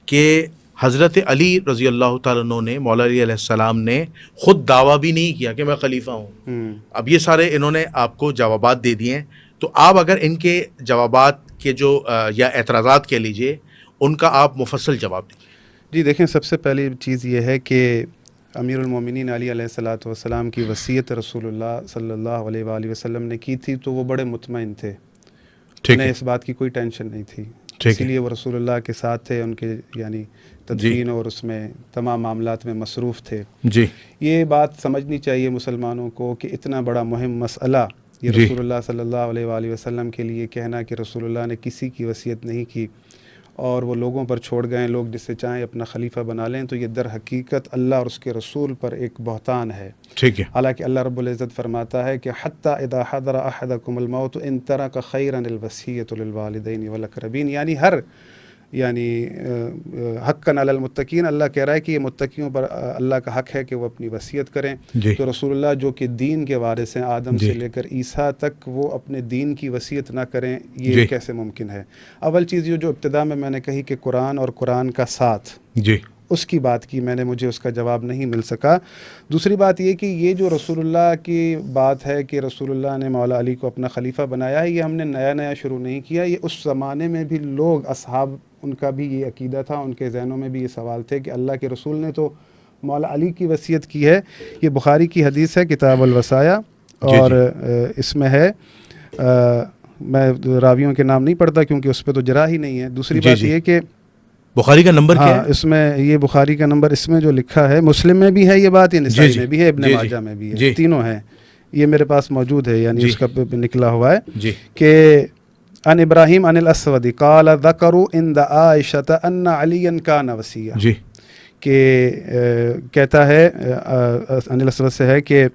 کہ حضرت علی رضی اللہ تعالیٰ عنہ نے, مولا علی علیہ السلام نے خود دعویٰ بھی نہیں کیا کہ میں خلیفہ ہوں. اب یہ سارے انہوں نے آپ کو جوابات دے دیے ہیں, تو آپ اگر ان کے جوابات کے جو یا اعتراضات کہہ لیجئے ان کا آپ مفصل جواب دیجیے. جی دیکھیں, سب سے پہلی چیز یہ ہے کہ امیر المومنین علی علیہ الصلوۃ والسلام کی وصیت رسول اللہ صلی اللہ علیہ وآلہ وسلم نے کی تھی, تو وہ بڑے مطمئن تھے. انہیں اس بات کی کوئی ٹینشن نہیں تھی, اسی لیے وہ رسول اللہ کے ساتھ تھے, ان کے یعنی تدفین اور اس میں تمام معاملات میں مصروف تھے. جی, یہ بات سمجھنی چاہیے مسلمانوں کو کہ اتنا بڑا مہم مسئلہ یہ رسول اللہ صلی اللہ علیہ وآلہ وسلم کے لیے کہنا کہ رسول اللہ نے کسی کی وصیت نہیں کی اور وہ لوگوں پر چھوڑ گئے, لوگ جسے چاہیں اپنا خلیفہ بنا لیں, تو یہ در حقیقت اللہ اور اس کے رسول پر ایک بہتان ہے. ٹھیک ہے. حالانکہ اللہ رب العزت فرماتا ہے کہ حتی اذا حضر احدکم الموت ان ترک خیرا الوصیۃ للوالدین والاقربین, یعنی ہر حقا علی المتقین, اللہ کہہ رہا ہے کہ یہ متقیوں پر اللہ کا حق ہے کہ وہ اپنی وصیت کریں. تو رسول اللہ جو کہ دین کے وارث ہیں آدم سے لے کر عیسیٰ تک, وہ اپنے دین کی وصیت نہ کریں, یہ کیسے ممکن ہے؟ اول چیز یہ جو ابتدا میں نے کہی کہ قرآن اور قرآن کا ساتھ, اس کی بات کی میں نے, مجھے اس کا جواب نہیں مل سکا. دوسری بات یہ کہ یہ جو رسول اللہ کی بات ہے کہ رسول اللہ نے مولا علی کو اپنا خلیفہ بنایا ہے, یہ ہم نے نیا شروع نہیں کیا. یہ اس زمانے میں بھی لوگ اصحاب, ان کا بھی یہ عقیدہ تھا, ان کے ذہنوں میں بھی یہ سوال تھے کہ اللہ کے رسول نے تو مولا علی کی وصیت کی ہے. یہ بخاری کی حدیث ہے کتاب الوصایا, اور اس میں ہے, میں راویوں کے نام نہیں پڑھتا کیونکہ اس پہ تو جرح ہی نہیں ہے. دوسری بات یہ کہ بخاری کا نمبر کیا ہے؟ اس میں یہ بخاری کا نمبر اس میں جو لکھا ہے, مسلم میں بھی ہے یہ بات, یہ نسائی میں بھی ہے, ابن ماجہ میں بھی ہے, تینوں ہیں. یہ میرے پاس موجود ہے, یعنی اس کا نکلا ہوا ہے کہ ان ابراہیم ان الاسود قال ذکروا عند عائشہ ان علیا کان وصیہ, کہ کہتا ہے ان الاسود سے ہے کہ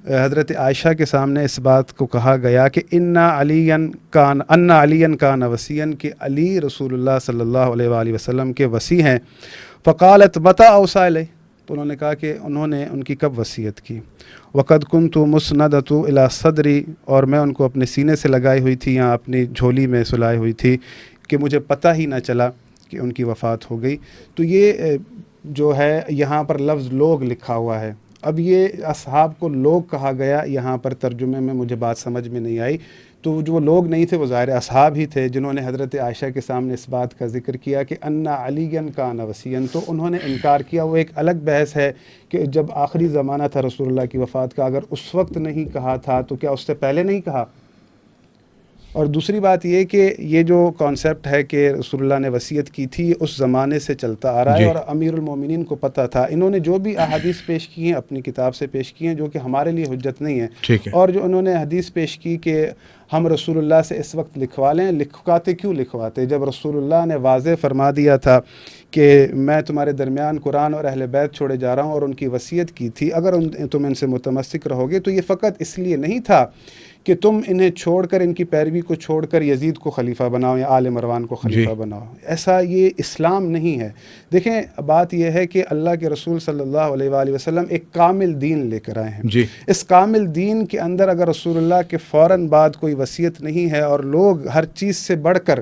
حضرت عائشہ کے سامنے اس بات کو کہا گیا کہ ان علی کان وصیًا, کہ علی رسول اللہ صلی اللہ علیہ وآلہ وسلم کے وصی ہیں. فقالت متى اوصى الیہ, تو انہوں نے کہا کہ انہوں نے ان کی کب وصیت کی. وقد كنت مسندۃ الی صدری, اور میں ان کو اپنے سینے سے لگائی ہوئی تھی یا اپنی جھولی میں سلائی ہوئی تھی کہ مجھے پتہ ہی نہ چلا کہ ان کی وفات ہو گئی. تو یہ جو ہے یہاں پر لفظ لوگ لکھا ہوا ہے. اب یہ اصحاب کو لوگ کہا گیا, یہاں پر ترجمے میں مجھے بات سمجھ میں نہیں آئی. تو جو لوگ نہیں تھے وہ ظاہر اصحاب ہی تھے جنہوں نے حضرت عائشہ کے سامنے اس بات کا ذکر کیا کہ ان علیًا کان وصیًا, تو انہوں نے انکار کیا. وہ ایک الگ بحث ہے کہ جب آخری زمانہ تھا رسول اللہ کی وفات کا, اگر اس وقت نہیں کہا تھا تو کیا اس سے پہلے نہیں کہا؟ اور دوسری بات یہ کہ یہ جو کانسیپٹ ہے کہ رسول اللہ نے وصیت کی تھی اس زمانے سے چلتا آ رہا ہے, اور امیر المومنین کو پتہ تھا. انہوں نے جو بھی احادیث پیش کی ہیں اپنی کتاب سے پیش کی ہیں جو کہ ہمارے لیے حجت نہیں ہے, اور جو انہوں نے حدیث پیش کی کہ ہم رسول اللہ سے اس وقت لکھوا لیں, لکھواتے کیوں لکھواتے جب رسول اللہ نے واضح فرما دیا تھا کہ میں تمہارے درمیان قرآن اور اہل بیت چھوڑے جا رہا ہوں, اور ان کی وصیت کی تھی, اگر تم ان سے متمسک رہو گے. تو یہ فقط اس لیے نہیں تھا کہ تم انہیں چھوڑ کر، ان کی پیروی کو چھوڑ کر یزید کو خلیفہ بناؤ یا آل مروان کو خلیفہ بناؤ. ایسا یہ اسلام نہیں ہے. دیکھیں بات یہ ہے کہ اللہ کے رسول صلی اللہ علیہ وآلہ وسلم ایک کامل دین لے کر آئے ہیں. اس کامل دین کے اندر اگر رسول اللہ کے فوراً بعد کوئی وصیت نہیں ہے اور لوگ ہر چیز سے بڑھ کر،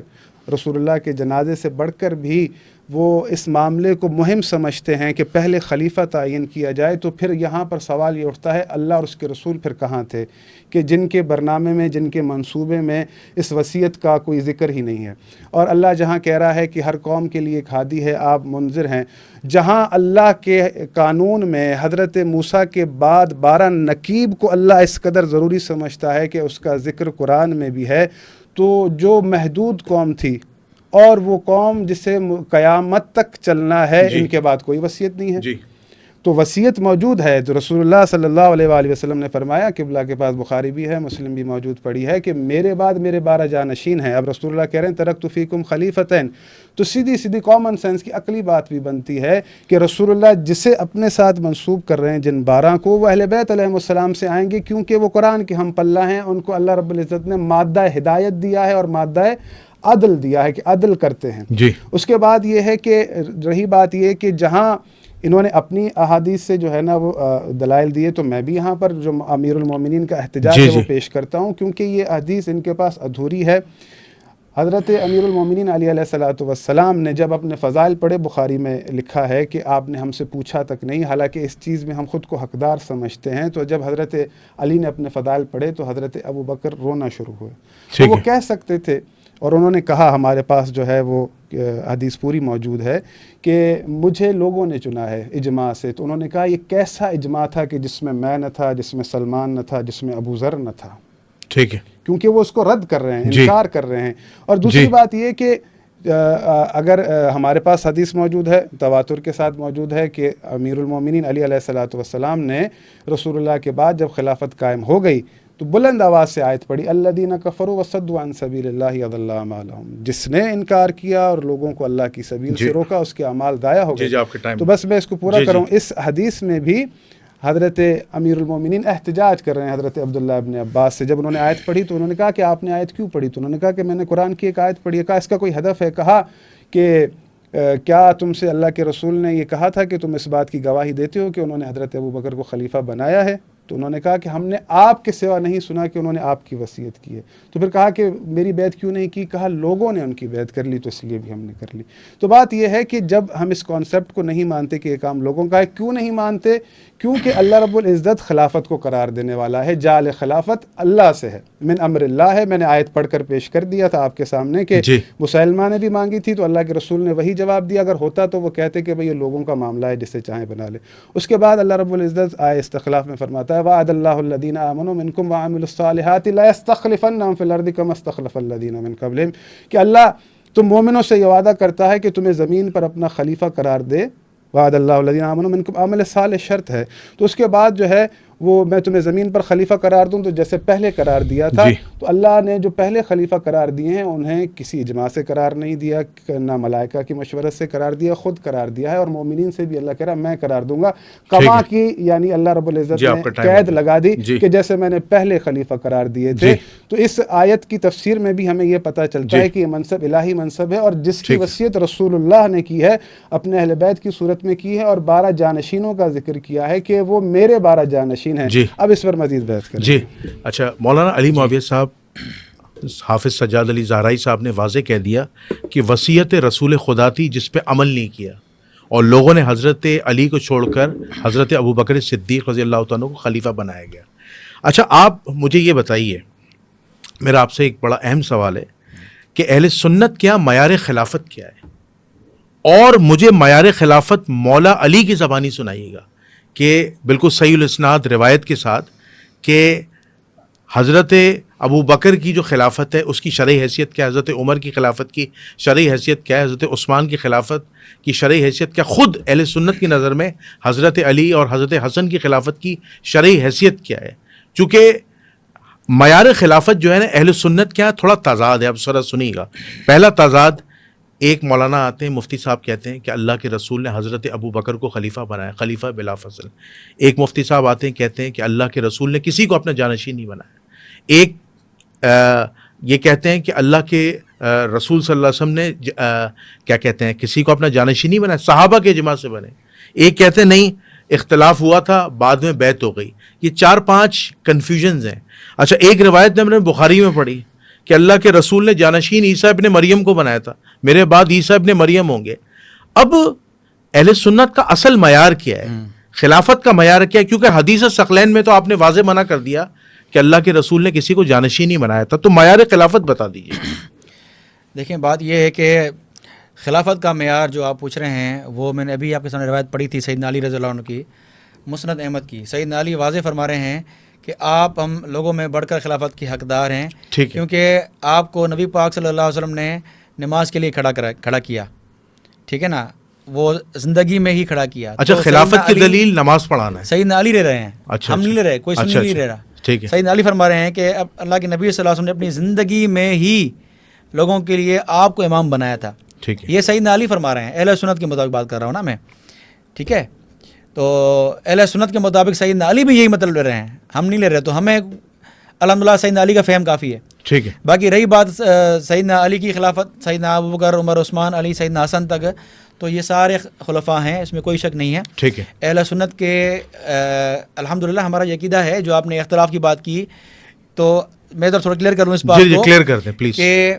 رسول اللہ کے جنازے سے بڑھ کر بھی وہ اس معاملے کو مہم سمجھتے ہیں کہ پہلے خلیفہ تعین کیا جائے، تو پھر یہاں پر سوال یہ اٹھتا ہے اللہ اور اس کے رسول پھر کہاں تھے کہ جن کے برنامے میں، جن کے منصوبے میں اس وصیت کا کوئی ذکر ہی نہیں ہے. اور اللہ جہاں کہہ رہا ہے کہ ہر قوم کے لیے ایک ہادی ہے، آپ منذر ہیں، جہاں اللہ کے قانون میں حضرت موسیٰ کے بعد 12 نقیب کو اللہ اس قدر ضروری سمجھتا ہے کہ اس کا ذکر قرآن میں بھی ہے، تو جو محدود قوم تھی اور وہ قوم جسے قیامت تک چلنا ہے، ان کے بعد کوئی وصیت نہیں ہے. تو وصیت موجود ہے. تو رسول اللہ صلی اللہ علیہ وآلہ وسلم نے فرمایا، قبلہ کے پاس بخاری بھی ہے، مسلم بھی موجود پڑی ہے، کہ میرے بعد میرے 12 جانشین ہیں. اب رسول اللہ کہہ رہے ہیں ترکت فیکم خلیفتین، تو سیدھی کامن سینس کی عقلی بات بھی بنتی ہے کہ رسول اللہ جسے اپنے ساتھ منسوب کر رہے ہیں جن 12 کو، وہ اہل بیت علیہ السلام سے آئیں گے، کیونکہ وہ قرآن کے ہم پلہ ہیں. ان کو اللہ رب العزت نے مادہ ہدایت دیا ہے اور مادہ عدل دیا ہے کہ عدل کرتے ہیں. اس کے بعد یہ ہے کہ رہی بات یہ کہ جہاں انہوں نے اپنی احادیث سے جو ہے نا وہ دلائل دیے، تو میں بھی یہاں پر جو امیر المومنین کا احتجاج ہے وہ پیش کرتا ہوں، کیونکہ یہ حدیث ان کے پاس ادھوری ہے. حضرت امیر المومنین علی علیہ الصلوۃ والسلام نے جب اپنے فضائل پڑھے، بخاری میں لکھا ہے کہ آپ نے ہم سے پوچھا تک نہیں، حالانکہ اس چیز میں ہم خود کو حقدار سمجھتے ہیں. تو جب حضرت علی نے اپنے فضائل پڑھے تو حضرت ابو بکر رونا شروع ہوئے. تو وہ کہہ سکتے تھے، اور انہوں نے کہا، ہمارے پاس جو ہے وہ حدیث پوری موجود ہے، کہ مجھے لوگوں نے چنا ہے اجماع سے. تو انہوں نے کہا یہ کیسا اجماع تھا کہ جس میں نہ تھا، جس میں سلمان نہ تھا، جس میں ابو ذر نہ تھا. ٹھیک ہے، کیونکہ وہ اس کو رد کر رہے ہیں، انکار کر رہے ہیں. اور دوسری بات یہ کہ اگر ہمارے پاس حدیث موجود ہے، تواتر کے ساتھ موجود ہے، کہ امیر المومنین علی علیہ الصلوۃ والسلام نے رسول اللہ کے بعد جب خلافت قائم ہو گئی تو بلند آواز سے آیت پڑھی، الذین کفروا وصدوا عن سبیل اللہ اضل اعمالهم، جس نے انکار کیا اور لوگوں کو اللہ کی سبیل سے روکا، اس کے اعمال ضائع ہو گئے. تو بس میں اس کو پورا کروں. اس حدیث میں بھی حضرت امیر المومنین احتجاج کر رہے ہیں حضرت عبداللہ ابن عباس سے. جب انہوں نے آیت پڑھی تو انہوں نے کہا کہ آپ نے آیت کیوں پڑھی؟ تو انہوں نے کہا کہ میں نے قرآن کی ایک آیت پڑھی ہے. کہا اس کا کوئی ہدف ہے؟ کہا کہ کیا تم سے اللہ کے رسول نے یہ کہا تھا کہ تم اس بات کی گواہی دیتے ہو کہ انہوں نے حضرت ابو بکر کو خلیفہ بنایا ہے؟ تو انہوں نے کہا کہ ہم نے آپ کے سوا نہیں سنا کہ انہوں نے آپ کی وصیت کی ہے. تو پھر کہا کہ میری بیعت کیوں نہیں کی؟ کہا لوگوں نے ان کی بیعت کر لی تو اس لیے بھی ہم نے کر لی. تو بات یہ ہے کہ جب ہم اس کانسیپٹ کو نہیں مانتے کہ یہ کام لوگوں کا ہے، کیوں نہیں مانتے؟ کیونکہ اللہ رب العزت خلافت کو قرار دینے والا ہے. جعل خلافت اللہ سے ہے، من امر اللہ ہے. میں نے آیت پڑھ کر پیش کر دیا تھا آپ کے سامنے کہ مسلمہ نے بھی مانگی تھی تو اللہ کے رسول نے وہی جواب دیا. اگر ہوتا تو وہ کہتے کہ بھئی یہ لوگوں کا معاملہ ہے، جسے چاہیں بنا لے. اس کے بعد اللہ رب العزت آئے استخلاف میں فرماتا ہے، وعد اللہ الذین آمنوا منکم وعملوا الصالحات لا یستخلفنہم فی الارض کما استخلف الذین من قبلہم، کہ اللہ تم مومنوں سے یہ وعدہ کرتا ہے کہ تمہیں زمین پر اپنا خلیفہ قرار دے. وعد اللہ الذین آمنوا منکم، عمل صالح شرط ہے. تو اس کے بعد جو ہے وہ میں تمہیں زمین پر خلیفہ قرار دوں، تو جیسے پہلے قرار دیا تھا. تو اللہ نے جو پہلے خلیفہ قرار دیے ہیں انہیں کسی اجماع سے قرار نہیں دیا، نہ ملائکہ کی مشورت سے قرار دیا، خود قرار دیا ہے. اور مومنین سے بھی اللہ کہہ رہا میں قرار دوں گا. کما کی یعنی اللہ رب العزت نے قید لگا دی کہ جیسے میں نے پہلے خلیفہ قرار دیے تھے. تو اس آیت کی تفسیر میں بھی ہمیں یہ پتہ چلتا ہے کہ یہ منصب الہی منصب ہے، اور جس کی وصیت رسول اللہ نے کی ہے اپنے اہل بیت کی صورت میں کی ہے، اور 12 جانشینوں کا ذکر کیا ہے کہ وہ میرے 12 جانشین ہیں. اب اس پر مزید بحث کریں. اچھا، مولانا علی معاویہ صاحب، حافظ سجاد علی زہرائی صاحب نے واضح کہہ دیا کہ وصیت رسول خدا تھی جس پہ عمل نہیں کیا، اور لوگوں نے حضرت علی کو چھوڑ کر حضرت ابو بکر صدیق رضی اللہ تعالیٰ کو خلیفہ بنایا گیا. اچھا، آپ مجھے یہ بتائیے، میرا آپ سے ایک بڑا اہم سوال ہے کہ اہل سنت کیا معیار خلافت کیا ہے؟ اور مجھے معیار خلافت مولا علی کی زبانی سنائیے گا کہ بالکل صحیح الاسناد روایت کے ساتھ کہ حضرت ابو بکر کی جو خلافت ہے اس کی شرعی حیثیت کیا ہے، حضرت عمر کی خلافت کی شرعی حیثیت کیا ہے، حضرت عثمان کی خلافت کی شرعی حیثیت کیا، خود اہل سنت کی نظر میں حضرت علی اور حضرت حسن کی خلافت کی شرعی حیثیت کیا ہے. چونکہ معیار خلافت جو ہے نا اہل سنت کیا تھوڑا تضاد ہے. اب ذرا سنیے گا. پہلا تضاد، ایک مولانا آتے ہیں مفتی صاحب کہتے ہیں کہ اللہ کے رسول نے حضرت ابو بکر کو خلیفہ بنایا، خلیفہ بلا فصل. ایک مفتی صاحب آتے ہیں کہتے ہیں کہ اللہ کے رسول نے کسی کو اپنا جانشین نہیں بنایا. ایک یہ کہتے ہیں کہ اللہ کے رسول صلی اللہ علیہ وسلم نے کیا کہتے ہیں کسی کو اپنا جانشین نہیں بنایا, صحابہ کے اجماع سے بنے. ایک کہتے ہیں نہیں اختلاف ہوا تھا بعد میں بیعت ہو گئی. یہ 4-5 کنفیوژنز ہیں. اچھا ایک روایت میں ہم نے بخاری میں پڑھی کہ اللہ کے رسول نے جانشین عیسیٰ ابن مریم کو بنایا تھا, میرے بعد عیسیٰ ابن مریم ہوں گے. اب اہل سنت کا اصل معیار کیا ہے, خلافت کا معیار کیا ہے؟ کیونکہ حدیث ثقلین میں تو آپ نے واضح منع کر دیا کہ اللہ کے رسول نے کسی کو جانشین نہیں بنایا تھا, تو معیار خلافت بتا دیجیے. دیکھیں بات یہ ہے کہ خلافت کا معیار جو آپ پوچھ رہے ہیں وہ میں نے ابھی آپ کے سامنے روایت پڑھی تھی سیدنا علی رضی اللہ عنہ کی, مسند احمد کی. سیدنا علی واضح فرما رہے ہیں کہ آپ ہم لوگوں میں بڑھ کر خلافت کی حقدار ہیں, کیونکہ آپ کو نبی پاک صلی اللہ علیہ وسلم نے نماز کے لیے کھڑا کیا, ٹھیک ہے نا, وہ زندگی میں ہی کھڑا کیا. اچھا خلافت کی دلیل نماز پڑھانا ہے, سیدنا علی لے رہے ہیں, ہم نہیں لے رہے, کوئی سنی نہیں لے رہا. سیدنا علی فرما رہے ہیں کہ اب اللہ کے نبی صلی اللہ علیہ وسلم نے اپنی زندگی میں ہی لوگوں کے لیے آپ کو امام بنایا تھا. یہ سیدنا علی فرما رہے ہیں, اہل سنت کے مطابق بات کر رہا ہوں نا میں, ٹھیک ہے. تو اہل سنت کے مطابق سیدنا علی بھی یہی مطلب لے رہے ہیں, ہم نہیں لے رہے. تو ہمیں الحمدللہ سیدنا علی کا فہم کافی ہے, ٹھیک ہے. باقی رہی بات سیدنا علی کی خلافت, سیدنا ابوبکر, عمر, عثمان, علی, سیدنا حسن تک, تو یہ سارے خلفاء ہیں, اس میں کوئی شک نہیں ہے, ٹھیک ہے. اہل سنت کے الحمدللہ ہمارا یہ عقیدہ ہے. جو آپ نے اختلاف کی بات کی تو میں ادھر تھوڑا کلیئر کروں اس بات کو, کلیئر کر دیں پلیز, کہ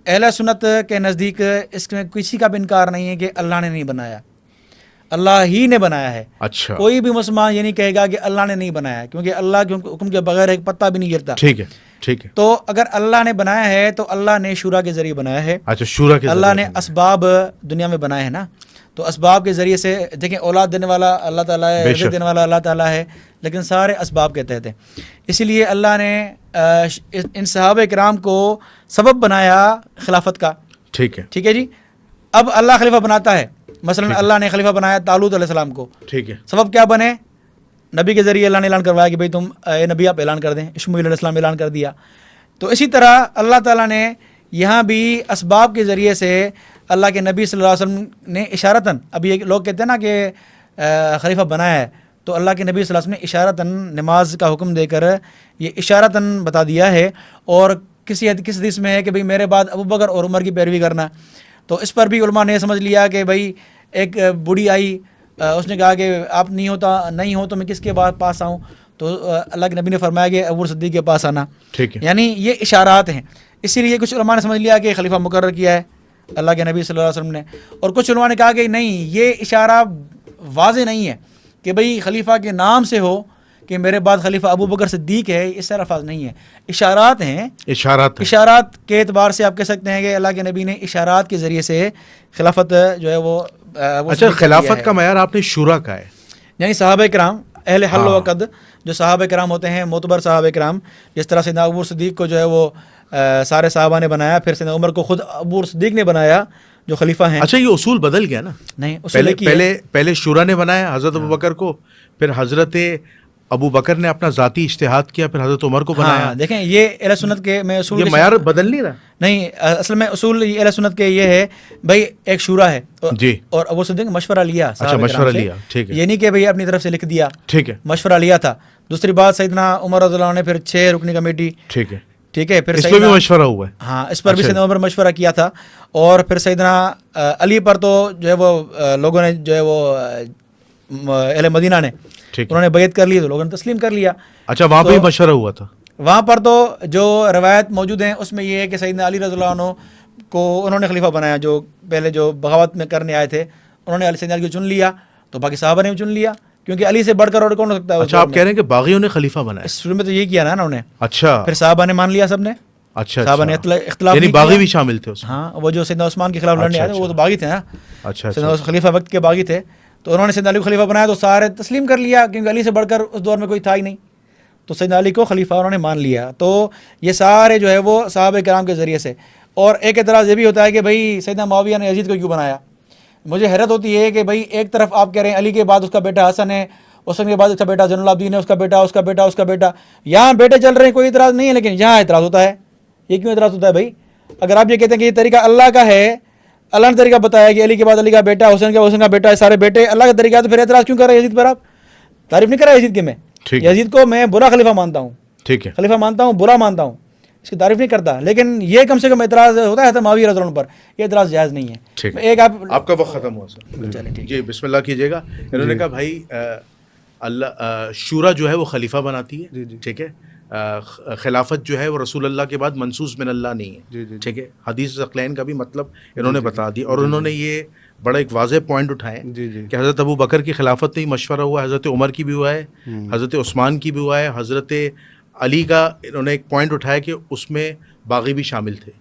اہل سنت کے نزدیک اس میں کسی کا بھی انکار نہیں ہے کہ اللہ نے نہیں بنایا, اللہ ہی نے بنایا ہے. اچھا کوئی بھی مسلمان یہ نہیں کہے گا کہ اللہ نے نہیں بنایا, کیونکہ اللہ کے حکم کے بغیر ایک پتا بھی نہیں گرتا. ٹھیک ہے, ٹھیک ہے. تو اگر اللہ نے بنایا ہے تو اللہ نے شورا کے ذریعے بنایا ہے. اچھا شورا کے اللہ نے اسباب دنیا میں بنائے ہیں نا, تو اسباب کے ذریعے سے دیکھیں اولاد دینے والا اللہ تعالیٰ ہے, رزق دینے والا اللہ تعالیٰ ہے, لیکن سارے اسباب کے تحت ہیں. اسی لیے اللہ نے ان صحابہ کرام کو سبب بنایا خلافت کا. ٹھیک ہے, ٹھیک ہے جی. اب اللہ خلیفہ بناتا ہے, مثلا اللہ نے خلیفہ بنایا طالوت علیہ السلام کو, ٹھیک ہے. سبب کیا بنے؟ نبی کے ذریعے اللہ نے اعلان کروایا کہ بھئی تم اے نبی آپ اعلان کر دیں, اشمعیل علیہ السلام اعلان کر دیا. تو اسی طرح اللہ تعالیٰ نے یہاں بھی اسباب کے ذریعے سے اللہ کے نبی صلی اللہ علیہ وسلم نے اشارتاً, ابھی یہ لوگ کہتے ہیں نا کہ خلیفہ بنایا ہے, تو اللہ کے نبی صلی اللہ علیہ وسلم نے اشارتاً نماز کا حکم دے کر یہ اشارتاً بتا دیا ہے. اور کسی حدیث میں ہے کہ بھئی میرے بعد ابوبکر اور عمر کی پیروی کرنا. تو اس پر بھی علماء نے سمجھ لیا کہ بھئی ایک بوڑھی آئی, اس نے کہا کہ آپ نہیں ہو تو میں کس کے پاس آؤں, تو اللہ کے نبی نے فرمایا کہ ابو صدیق کے پاس آنا. ٹھیک ہے. یعنی یہ اشارات ہیں, اسی لیے کچھ علماء نے سمجھ لیا کہ خلیفہ مقرر کیا ہے اللہ کے نبی صلی اللہ علیہ وسلم نے, اور کچھ علماء نے کہا کہ نہیں, یہ اشارہ واضح نہیں ہے کہ بھئی خلیفہ کے نام سے ہو کہ میرے بعد خلیفہ ابو بکر صدیق ہے, اس طرح الفاظ نہیں ہے, اشارات ہیں. اشارات کے اعتبار سے آپ کہہ سکتے ہیں کہ اللہ کے نبی نے اشارات کے ذریعے سے خلافت جو ہے وہ اچھا خلافت کا معیار آپ نے شورا کا ہے, یعنی صحابہ کرام اہل حل و عقد جو صحابہ کرام ہوتے ہیں, معتبر صحابہ کرام, جس طرح سیدنا ابو صدیق کو جو ہے وہ سارے صحابہ نے بنایا, پھر سیدنا عمر کو خود ابو صدیق نے بنایا جو خلیفہ ہیں. اچھا یہ اصول بدل گیا نا, نہیں پہلے شورا نے بنایا حضرت ابو بکر کو, پھر حضرت ابو بکر نے اپنا ذاتی اجتہاد کیا, پھر حضرت عمر کو بنایا. دیکھیں یہ اہل سنت کے میں اصول, یہ معیار بدل نہیں رہا. نہیں, اصل میں اصول اہل سنت کے یہ ہے بھائی ایک شورا ہے جی, اور ابو صدیق مشورہ لیا. اچھا مشورہ لیا, ٹھیک ہے. یہ نہیں کہ بھائی اپنی طرف سے لکھ دیا, ٹھیک ہے, مشورہ لیا تھا. دوسری بات سیدنا عمر رضی اللہ عنہ نے پھر 6 رکنی کمیٹی, ٹھیک ہے, ٹھیک ہے, پھر اس پہ بھی مشورہ ہوا ہے. ہاں اس پر بھی سیدنا عمر مشورہ کیا تھا. اور پھر سیدنا علی پر تو جو ہے وہ لوگوں نے جو ہے وہ اہل مدینہ نے انہوں نے بیعت کر لی, تو لوگوں نے تسلیم کر لیا. اچھا وہاں پہ مشورہ ہوا تھا. وہاں پر تو جو روایت موجود ہیں اس میں یہ ہے کہ سیدنا علی رضی اللہ عنہ کو انہوں نے خلیفہ بنایا, جو پہلے جو بغاوت میں کرنے آئے تھے انہوں نے سیدنا علی کو چن لیا, تو باقی صحابہ نے بھی چن لیا, کیونکہ علی سے بڑھ کر اور کون ہو سکتا ہے. اچھا آپ کہہ رہے ہیں کہ باغیوں نے خلیفہ بنایا, شروع میں تو یہ کیا نا انہوں نے. اچھا پھر صحابہ نے مان لیا سب نے. اچھا صحابہ نے اختلاف, یعنی باغی بھی شامل تھے اس میں. ہاں وہ جو سیدنا عثمان کے خلاف لڑنے آئے تھے وہ تو باغی تھے نا. اچھا خلیفہ وقت کے باغی تھے, تو انہوں نے سیدنا علی کو خلیفہ بنایا, تو سارے تسلیم کر لیا, کیونکہ علی سے بڑھ کر اس دور میں کوئی تھا ہی نہیں, تو سیدنا علی کو خلیفہ انہوں نے مان لیا. تو یہ سارے جو ہے وہ صحابہ کرام کے ذریعے سے. اور ایک اعتراض یہ بھی ہوتا ہے کہ بھائی سیدنا معاویہ نے یزید کو کیوں بنایا. مجھے حیرت ہوتی ہے کہ بھائی ایک طرف آپ کہہ رہے ہیں علی کے بعد اس کا بیٹا حسن ہے, حسن کے بعد اس کا بیٹا زین العابدین ہے, اس کا بیٹا اس کا بیٹا اس کا بیٹا, یہاں بیٹے چل رہے ہیں, کوئی اعتراض نہیں ہے, لیکن یہاں اعتراض ہوتا ہے. یہ کیوں اعتراض ہوتا ہے بھائی؟ اگر آپ یہ کہتے ہیں کہ یہ طریقہ اللہ کا ہے, اللہ نے طریقہ بتایا کہ علی کے بعد علی کا بیٹا, حسین کے بعد حسین کا بیٹا ہے, سارے بیٹے اللہ کا طریقہ ہے, تو پھر اعتراض کیوں کر رہے ہیں یزید پر؟ آپ تعریف نہیں کر رہے یزید کی, میں یزید کو میں برا خلیفہ مانتا ہوں, ٹھیک ہے. خلیفہ مانتا ہوں، برا مانتا ہوں، اس کی تعریف نہیں کرتا، لیکن یہ کم سے کم اعتراض ہوتا ہے حضرت معاویہ رضی اللہ عنہ پر، یہ اعتراض جائز نہیں ہے. ٹھیک ہے. ایک آپ کا وقت ختم ہوا سر. چلیں ٹھیک. جی بسم اللہ کیجیے گا. انہوں نے کہا بھائی اللہ شورا جو ہے وہ خلیفہ بناتی ہے. ٹھیک ہے. خلافت جو ہے وہ رسول اللہ کے بعد منصوص من اللہ نہیں ہے. ٹھیک ہے. حدیث ثقلین کا بھی مطلب انہوں نے بتا دی، اور انہوں نے یہ بڑا ایک واضح پوائنٹ اٹھائے کہ حضرت ابو بکر کی خلافت نہیں مشورہ ہوا، حضرت عمر کی بھی ہوا ہے، حضرت عثمان کی بھی ہوا ہے، حضرت علی کا انہوں نے ایک پوائنٹ اٹھایا کہ اس میں باغی بھی شامل تھے.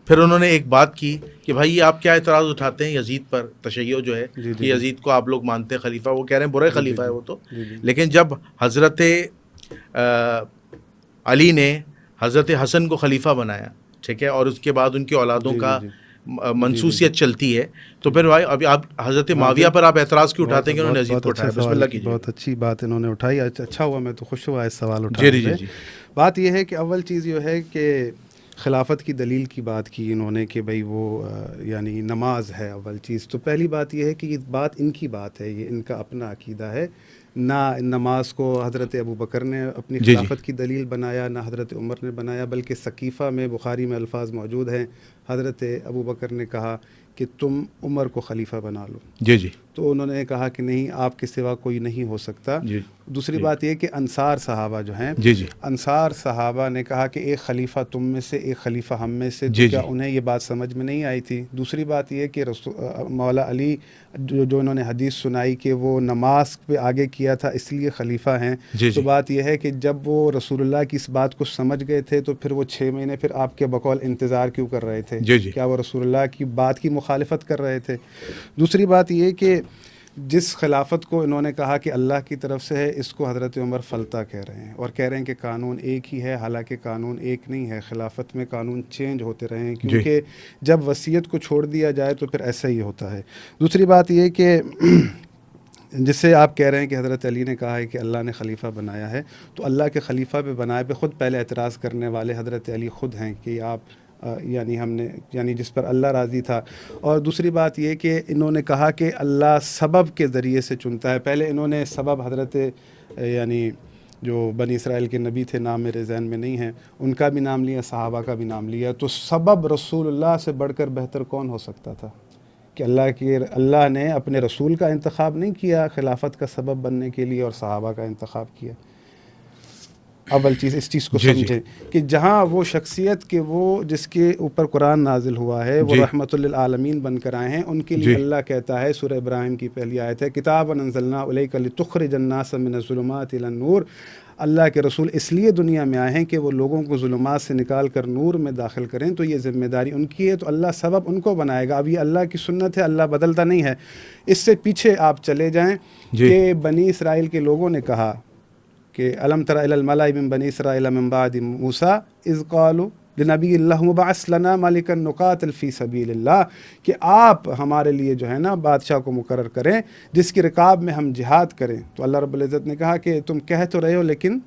پھر انہوں نے ایک بات کی کہ بھائی یہ آپ کیا اعتراض اٹھاتے ہیں یزید پر، تشیع جو ہے کہ یزید کو آپ لوگ مانتے ہیں خلیفہ، وہ کہہ رہے ہیں برے خلیفہ ہے وہ تو، لیکن جب حضرت علی نے حضرت حسن کو خلیفہ بنایا، ٹھیک ہے، اور اس کے بعد ان کی اولادوں کا منصوصیت چلتی ہے، تو پھر بھائی ابھی آپ حضرت معاویہ پر آپ اعتراض کیوں اٹھاتے ہیں کہ انہوں نے یزید کو اٹھایا؟ بسم اللہ کیجیے. بہت اچھی بات انہوں نے اٹھائی، اچھا ہوا، میں تو خوش ہوا اس سوال جی اٹھانے جی سے. جی. بات یہ ہے کہ اول چیز یہ ہے کہ خلافت کی دلیل کی بات کی انہوں نے کہ بھائی وہ یعنی نماز ہے اول چیز. تو پہلی بات یہ ہے کہ یہ بات ان کی بات ہے، یہ ان کا اپنا عقیدہ ہے. نہ نماز کو حضرت ابو بکر نے اپنی خلافت کی دلیل بنایا، نہ حضرت عمر نے بنایا، بلکہ سقیفہ میں بخاری میں الفاظ موجود ہیں، حضرت ابو بکر نے کہا کہ تم عمر کو خلیفہ بنا لو. جی جی. تو انہوں نے کہا کہ نہیں، آپ کے سوا کوئی نہیں ہو سکتا. دوسری بات یہ کہ انصار صحابہ جو ہیں، انصار صحابہ نے کہا کہ ایک خلیفہ تم میں سے، ایک خلیفہ ہم میں سے. تو کیا انہیں یہ بات سمجھ میں نہیں آئی تھی؟ دوسری بات یہ کہ مولا علی جو انہوں نے حدیث سنائی کہ وہ نماز پہ آگے کیا تھا اس لیے خلیفہ ہیں. تو بات یہ ہے کہ جب وہ رسول اللہ کی اس بات کو سمجھ گئے تھے تو پھر وہ 6 مہینے پھر آپ کے بقول انتظار کیوں کر رہے تھے؟ کیا وہ رسول اللہ کی بات کی مخالفت کر رہے تھے؟ دوسری بات یہ کہ جس خلافت کو انہوں نے کہا کہ اللہ کی طرف سے ہے، اس کو حضرت عمر فلتہ کہہ رہے ہیں، اور کہہ رہے ہیں کہ قانون ایک ہی ہے، حالانکہ قانون ایک نہیں ہے. خلافت میں قانون چینج ہوتے رہے ہیں، کیونکہ جب وصیت کو چھوڑ دیا جائے تو پھر ایسا ہی ہوتا ہے. دوسری بات یہ کہ جس سے آپ کہہ رہے ہیں کہ حضرت علی نے کہا ہے کہ اللہ نے خلیفہ بنایا ہے، تو اللہ کے خلیفہ پہ بنائے پہ خود پہلے اعتراض کرنے والے حضرت علی خود ہیں کہ آپ یعنی جس پر اللہ راضی تھا. اور دوسری بات یہ کہ انہوں نے کہا کہ اللہ سبب کے ذریعے سے چنتا ہے. پہلے انہوں نے سبب حضرت یعنی جو بنی اسرائیل کے نبی تھے، نام میرے ذہن میں نہیں ہے، ان کا بھی نام لیا، صحابہ کا بھی نام لیا. تو سبب رسول اللہ سے بڑھ کر بہتر کون ہو سکتا تھا کہ اللہ نے اپنے رسول کا انتخاب نہیں کیا خلافت کا سبب بننے کے لیے، اور صحابہ کا انتخاب کیا. اول چیز اس چیز کو سمجھیں کہ جہاں وہ شخصیت کہ وہ جس کے اوپر قرآن نازل ہوا ہے وہ رحمت للعالمین بن کر آئے ہیں، ان کے لیے اللہ کہتا ہے، سورہ ابراہیم کی پہلی آیت ہے، کتابا انزلنا الیک لتخرج الناس من الظلمات الی النور. اللہ کے رسول اس لیے دنیا میں آئے ہیں کہ وہ لوگوں کو ظلمات سے نکال کر نور میں داخل کریں. تو یہ ذمہ داری ان کی ہے، تو اللہ سبب ان کو بنائے گا. اب یہ اللہ کی سنت ہے، اللہ بدلتا نہیں ہے. اس سے پیچھے آپ چلے جائیں کہ بنی اسرائیل کے لوگوں نے کہا کہ الم تر الی الملأ من بنی اسرائیل من بعد موسیٰ اذ قالوا لنبی اللہ مبعث لنا ملکا نقاتل فی سبیل اللہ، کہ آپ ہمارے لیے جو ہے نا بادشاہ کو مقرر کریں جس کی رکاب میں ہم جہاد کریں. تو اللہ رب العزت نے کہا کہ تم کہہ تو رہے ہو لیکن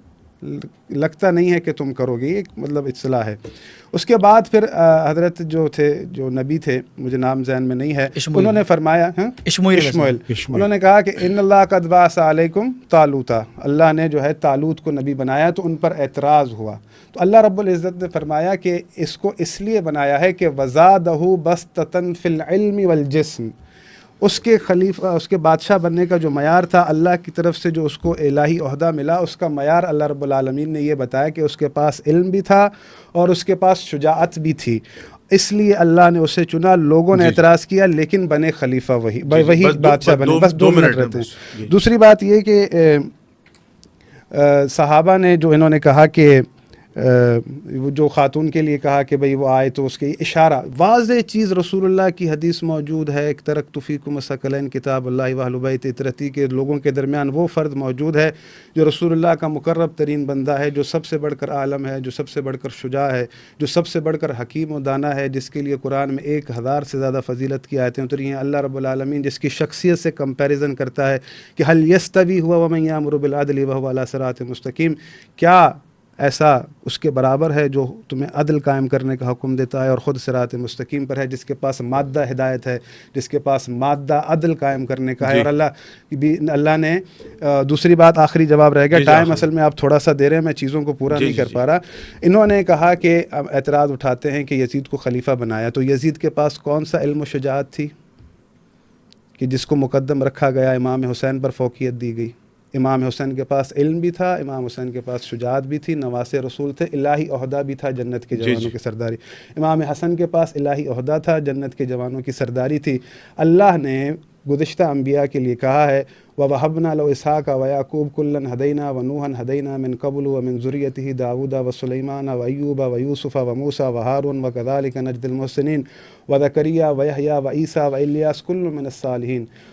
لگتا نہیں ہے کہ تم کرو گے، یہ مطلب اصطلاح ہے. اس کے بعد پھر حضرت جو نبی تھے، مجھے نام ذہن میں نہیں ہے، انہوں نے فرمایا اشمعیل، انہوں نے کہا کہ ان اللہ قد بعث علیکم طالوتا، اللہ نے جو ہے طالوت کو نبی بنایا. تو ان پر اعتراض ہوا. تو اللہ رب العزت نے فرمایا کہ اس کو اس لیے بنایا ہے کہ وزادہ بسطۃ فی العلم والجسم، اس کے خلیفہ، اس کے بادشاہ بننے کا جو معیار تھا اللہ کی طرف سے جو اس کو الہی عہدہ ملا، اس کا معیار اللہ رب العالمین نے یہ بتایا کہ اس کے پاس علم بھی تھا اور اس کے پاس شجاعت بھی تھی، اس لیے اللہ نے اسے چنا. لوگوں نے اعتراض کیا لیکن بنے خلیفہ وہی بادشاہ بنے. بس 2 منٹ رہتے ہیں. دوسری بات یہ کہ صحابہ نے جو انہوں نے کہا کہ وہ جو خاتون کے لیے کہا کہ بھئی وہ آئے تو اس کے اشارہ واضح چیز رسول اللہ کی حدیث موجود ہے، ترکت فیکم الثقلین کتاب اللہ و اہل بیت اطرتی کے لوگوں کے درمیان وہ فرد موجود ہے جو رسول اللہ کا مقرب ترین بندہ ہے، جو سب سے بڑھ کر عالم ہے، جو سب سے بڑھ کر شجاع ہے، جو سب سے بڑھ کر حکیم و دانا ہے، جس کے لیے قرآن میں 1000 سے زیادہ فضیلت کی آیتیں اتری ہیں. اللہ رب العالمین جس کی شخصیت سے کمپیریزن کرتا ہے کہ حل یستوی ہوا ومن یامر بالعدل وهو علی صراط مستقیم، کیا ایسا اس کے برابر ہے جو تمہیں عدل قائم کرنے کا حکم دیتا ہے اور خود صراط مستقیم پر ہے، جس کے پاس مادہ ہدایت ہے، جس کے پاس مادہ عدل قائم کرنے کا ہے۔ اور اللہ نے دوسری بات آخری جواب رہ گیا، ٹائم اصل میں آپ تھوڑا سا دے رہے ہیں، میں چیزوں کو پورا نہیں کر پا رہا۔ انہوں نے کہا کہ اعتراض اٹھاتے ہیں کہ یزید کو خلیفہ بنایا، تو یزید کے پاس کون سا علم و شجاعت تھی کہ جس کو مقدم رکھا گیا، امام حسین پر فوقیت دی گئی؟ امام حسین کے پاس علم بھی تھا، امام حسین کے پاس شجاعت بھی تھی، نواسے رسول تھے، الہی عہدہ بھی تھا، جنت کے جوانوں کی سرداری۔ امام حسن کے پاس الہی عہدہ تھا، جنت کے جوانوں کی سرداری تھی۔ اللہ نے گزشتہ انبیاء کے لیے کہا ہے وَوَهَبْنَا لَهُ إِسْحَاقَ وَيَعْقُوبَ كُلًّا هَدَيْنَا وَنُوحًا هَدَيْنَا مِن قَبْلُ وَمِن ذُرِّيَّتِهِ دَاوُودَ وَسُلَيْمَانَ وَأَيُّوبَ وَيُوسُفَ وَمُوسَى وَهَارُونَ وَكَذَلِكَ نَجْزِي الْمُحْسِنِينَ وَزَكَرِيَّا وَيَحْيَىٰ وَعِيسَىٰ وَإِلْيَاسَ كُلٌّ مِّنَ الصَّالِحِينَ۔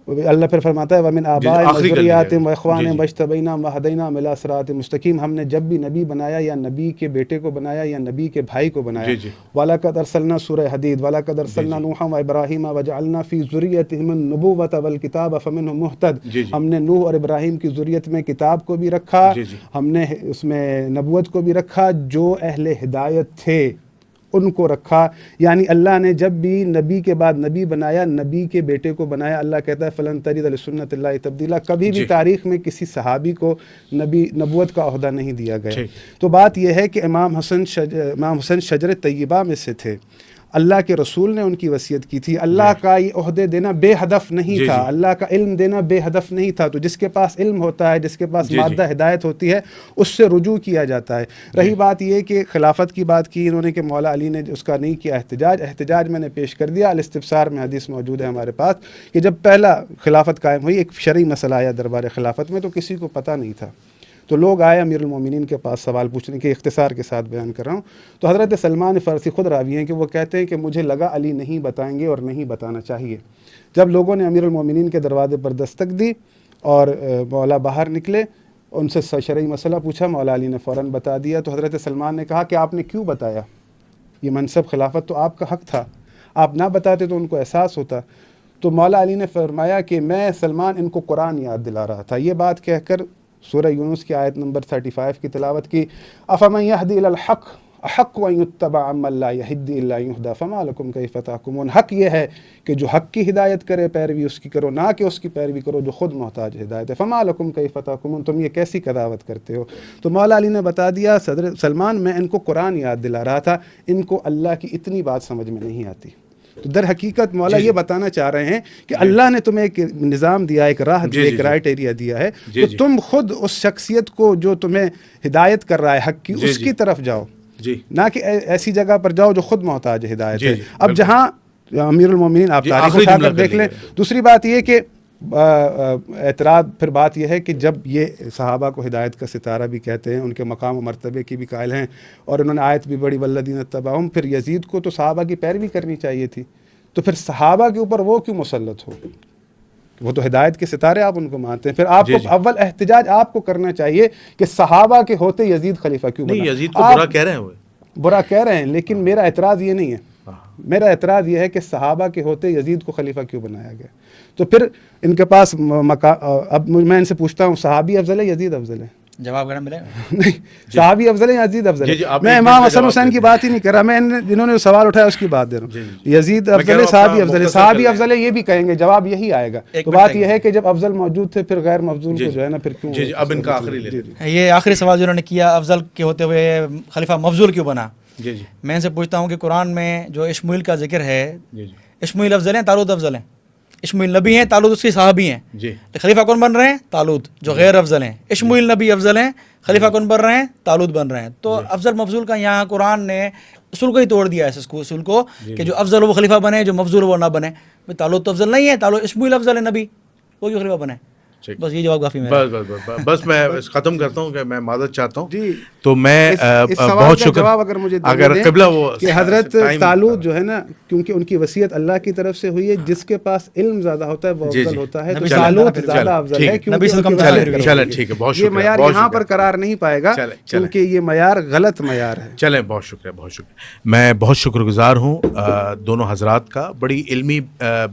اللہ پھر فرماتا ہے وَمِنْ آبَائِهِمْ وَذُرِّيَّاتِهِمْ وَإِخْوَانِهِمْ وَاجْتَبَيْنَاهُمْ وَهَدَيْنَاهُمْ إِلَىٰ صِرَاطٍ مُسْتَقِيمٍ۔ ہم نے جب بھی نبی بنایا یا نبی کے بیٹے کو بنایا یا نبی کے بھائی کو بنایا، وَلَقَدْ أَرْسَلْنَا سورہ حدید وَلَقَدْ أَرْسَلْنَا نُوحًا وَإِبْرَاهِيمَ وَجَعَلْنَا فِي ذُرِّيَّتِهِمُ النُّبُوَّةَ وَالْكِتَابَ فَمِنْهُمْ مُهْتَدٍ۔ ہم نے نوح اور ابراہیم کی ذریت میں کتاب کو بھی رکھا، ہم نے اس میں نبوت کو بھی رکھا، جو اہل ہدایت تھے ان کو رکھا۔ یعنی اللہ نے جب بھی نبی کے بعد نبی بنایا، نبی کے بیٹے کو بنایا۔ اللہ کہتا ہے فلن تجد لسنت اللہ تبدیلا، کبھی بھی تاریخ میں کسی صحابی کو نبوت کا عہدہ نہیں دیا گیا۔ تو بات یہ ہے کہ امام حسن شجر طیبہ میں سے تھے، اللہ کے رسول نے ان کی وصیت کی تھی۔ اللہ کا یہ عہدے دینا بے ہدف نہیں تھا، اللہ کا علم دینا بے ہدف نہیں تھا۔ تو جس کے پاس علم ہوتا ہے، جس کے پاس مادہ ہدایت ہوتی ہے، اس سے رجوع کیا جاتا ہے۔ رہی بات یہ کہ خلافت کی بات کی انہوں نے کہ مولا علی نے اس کا نہیں کیا احتجاج میں نے پیش کر دیا، الاستفسار میں حدیث موجود ہے ہمارے پاس کہ جب پہلا خلافت قائم ہوئی، ایک شرعی مسئلہ آیا دربار خلافت میں، تو کسی کو پتہ نہیں تھا، تو لوگ آئے امیر المومنین کے پاس سوال پوچھنے کے، اختصار کے ساتھ بیان کر رہا ہوں۔ تو حضرت سلمان فارسی خود راوی ہیں کہ وہ کہتے ہیں کہ مجھے لگا علی نہیں بتائیں گے اور نہیں بتانا چاہیے۔ جب لوگوں نے امیر المومنین کے دروازے پر دستک دی اور مولا باہر نکلے، ان سے شرعی مسئلہ پوچھا، مولا علی نے فوراً بتا دیا۔ تو حضرت سلمان نے کہا کہ آپ نے کیوں بتایا؟ یہ منصب خلافت تو آپ کا حق تھا، آپ نہ بتاتے تو ان کو احساس ہوتا۔ تو مولا علی نے فرمایا کہ میں سلمان ان کو قرآن یاد دلا رہا تھا۔ یہ بات کہہ کر سورہ یونس کی آیت نمبر 35 کی تلاوت کی، افمن یہدی الی الحق احق ان یتبع امن لا یہدی الا یہدی فما لکم کیف تحکمون۔ حق یہ ہے کہ جو حق کی ہدایت کرے پیروی اس کی کرو، نہ کہ اس کی پیروی کرو جو خود محتاج ہدایت ہے۔ فما لکم کیف تحکمون، تم یہ کیسی قضاوت کرتے ہو؟ تو مولا علی نے بتا دیا صدر سلمان میں ان کو قرآن یاد دلا رہا تھا، ان کو اللہ کی اتنی بات سمجھ میں نہیں آتی۔ تو در حقیقت مولا یہ بتانا چاہ رہے ہیں کہ اللہ نے تمہیں ایک نظام دیا، ایک راہ دی، ایک کرائٹیریا دیا ہے، تو تم خود اس شخصیت کو جو تمہیں ہدایت کر رہا ہے حق کی، اس کی طرف جاؤ، نہ کہ ایسی جگہ پر جاؤ جو خود محتاج ہدایت ہے۔ اب جہاں امیر المومنین آپ تاریخ اٹھا کر دیکھ لیں۔ دوسری بات یہ کہ اعتراض پھر بات یہ ہے کہ جب یہ صحابہ کو ہدایت کا ستارہ بھی کہتے ہیں، ان کے مقام و مرتبے کی بھی قائل ہیں، اور انہوں نے آیت بھی بڑی والذین اتبعوہم، پھر یزید کو تو صحابہ کی پیروی کرنی چاہیے تھی، تو پھر صحابہ کے اوپر وہ کیوں مسلط ہو؟ وہ تو ہدایت کے ستارے آپ ان کو مانتے ہیں۔ پھر آپ کو اول احتجاج آپ کو کرنا چاہیے کہ صحابہ کے ہوتے یزید خلیفہ کیوں بنا؟ یزید کو برا کہہ رہے ہیں، وہ برا کہہ رہے ہیں، لیکن میرا اعتراض یہ نہیں ہے، میرا اعتراض یہ ہے کہ صحابہ کے ہوتے یزید کو خلیفہ کیوں بنایا گیا؟ تو پھر ان کے پاس اب میں ان سے پوچھتا ہوں، صحابی افضل ہے یزید افضل ہے؟ جواب اگر ملے نہیں، صحابی افضل ہے یا یزید افضل ہے؟ میں امام حسن حسین کی بات ہی نہیں کر رہا، میں جنہوں نے سوال اٹھایا اس کی بات دے رہا ہوں۔ یزید افضل ہے، صحابی افضل ہے؟ صحابی افضل ہے یہ بھی کہیں گے، جواب یہی آئے گا۔ تو بات یہ ہے کہ جب افضل موجود تھے پھر غیر مفضول کو جو ہے نا پھر کیوں؟ اب ان کا آخری لے یہ آخری سوال جنہوں نے کیا، افضل کے ہوتے ہوئے خلیفہ مفضول کیوں بنا؟ میں ان سے پوچھتا ہوں کہ قرآن میں جو اشمویل کا ذکر ہے، اشمویل افضل ہیں طالوت افضل ہیں؟ اشمویل نبی ہیں، طالوت اس کے صحابی ہیں، خلیفہ کون بن رہے ہیں؟ طالوت، جو غیر افضل ہیں۔ اشمویل نبی افضل ہیں، خلیفہ کون بن رہے ہیں؟ طالوت بن رہے ہیں۔ تو افضل مفضول کا یہاں قرآن نے اصول کو ہی توڑ دیا ہے، اس اصول کو کہ جو افضل وہ خلیفہ بنے، جو مفضول وہ نہ بنے۔ طالوت تو افضل نہیں ہے، طالوت اشمویل افضل ہے نبی، وہ کیوں خلیفہ بنے؟ بس یہ جواب کافی ہے۔ بس میں ختم کرتا ہوں کہ میں معذرت چاہتا ہوں، تو میں بہت شکر اگر قبلہ وہ کہ حضرت طالوت جو ہے نا، کیونکہ ان کی وصیت اللہ کی طرف سے ہوئی ہے، جس کے پاس علم زیادہ ہوتا ہے وہ افضل ہوتا ہے، تو طالوت زیادہ افضل ہے کیونکہ چلیں ٹھیک ہے، بہت یہ معیار یہاں پر قرار نہیں پائے گا کیونکہ یہ معیار غلط معیار ہے۔ چلیں، بہت شکریہ، بہت شکریہ۔ میں بہت شکر گزار ہوں دونوں حضرات کا، بڑی علمی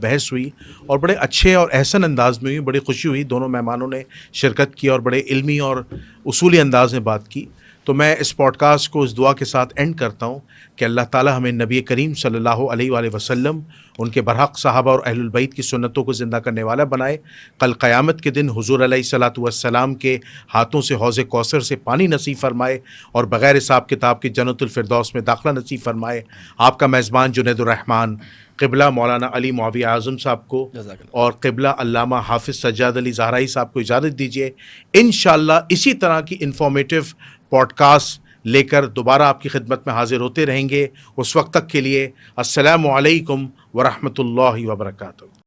بحث ہوئی اور بڑے اچھے اور احسن انداز میں ہوئی، بڑی خوشی ہوئی، دونوں مہمانوں نے شرکت کی اور بڑے علمی اور اصولی انداز میں بات کی۔ تو میں اس پوڈ کاسٹ کو اس دعا کے ساتھ اینڈ کرتا ہوں کہ اللہ تعالی ہمیں نبی کریم صلی اللہ علیہ وآلہ وسلم، ان کے برحق صحابہ اور اہل البیت کی سنتوں کو زندہ کرنے والا بنائے، کل قیامت کے دن حضور علیہ الصلاۃ والسلام کے ہاتھوں سے حوض کوثر سے پانی نصیب فرمائے اور بغیر حساب کتاب کے جنت الفردوس میں داخلہ نصیب فرمائے۔ آپ کا میزبان جنید الرحمن قبلہ مولانا علی معاویہ اعظم صاحب کو اور قبلہ علامہ حافظ سجاد علی زہرائی صاحب کو اجازت دیجیے۔ انشاءاللہ اسی طرح کی انفارمیٹیو پوڈ کاسٹ لے کر دوبارہ آپ کی خدمت میں حاضر ہوتے رہیں گے۔ اس وقت تک کے لیے السلام علیکم ورحمۃ اللہ وبرکاتہ۔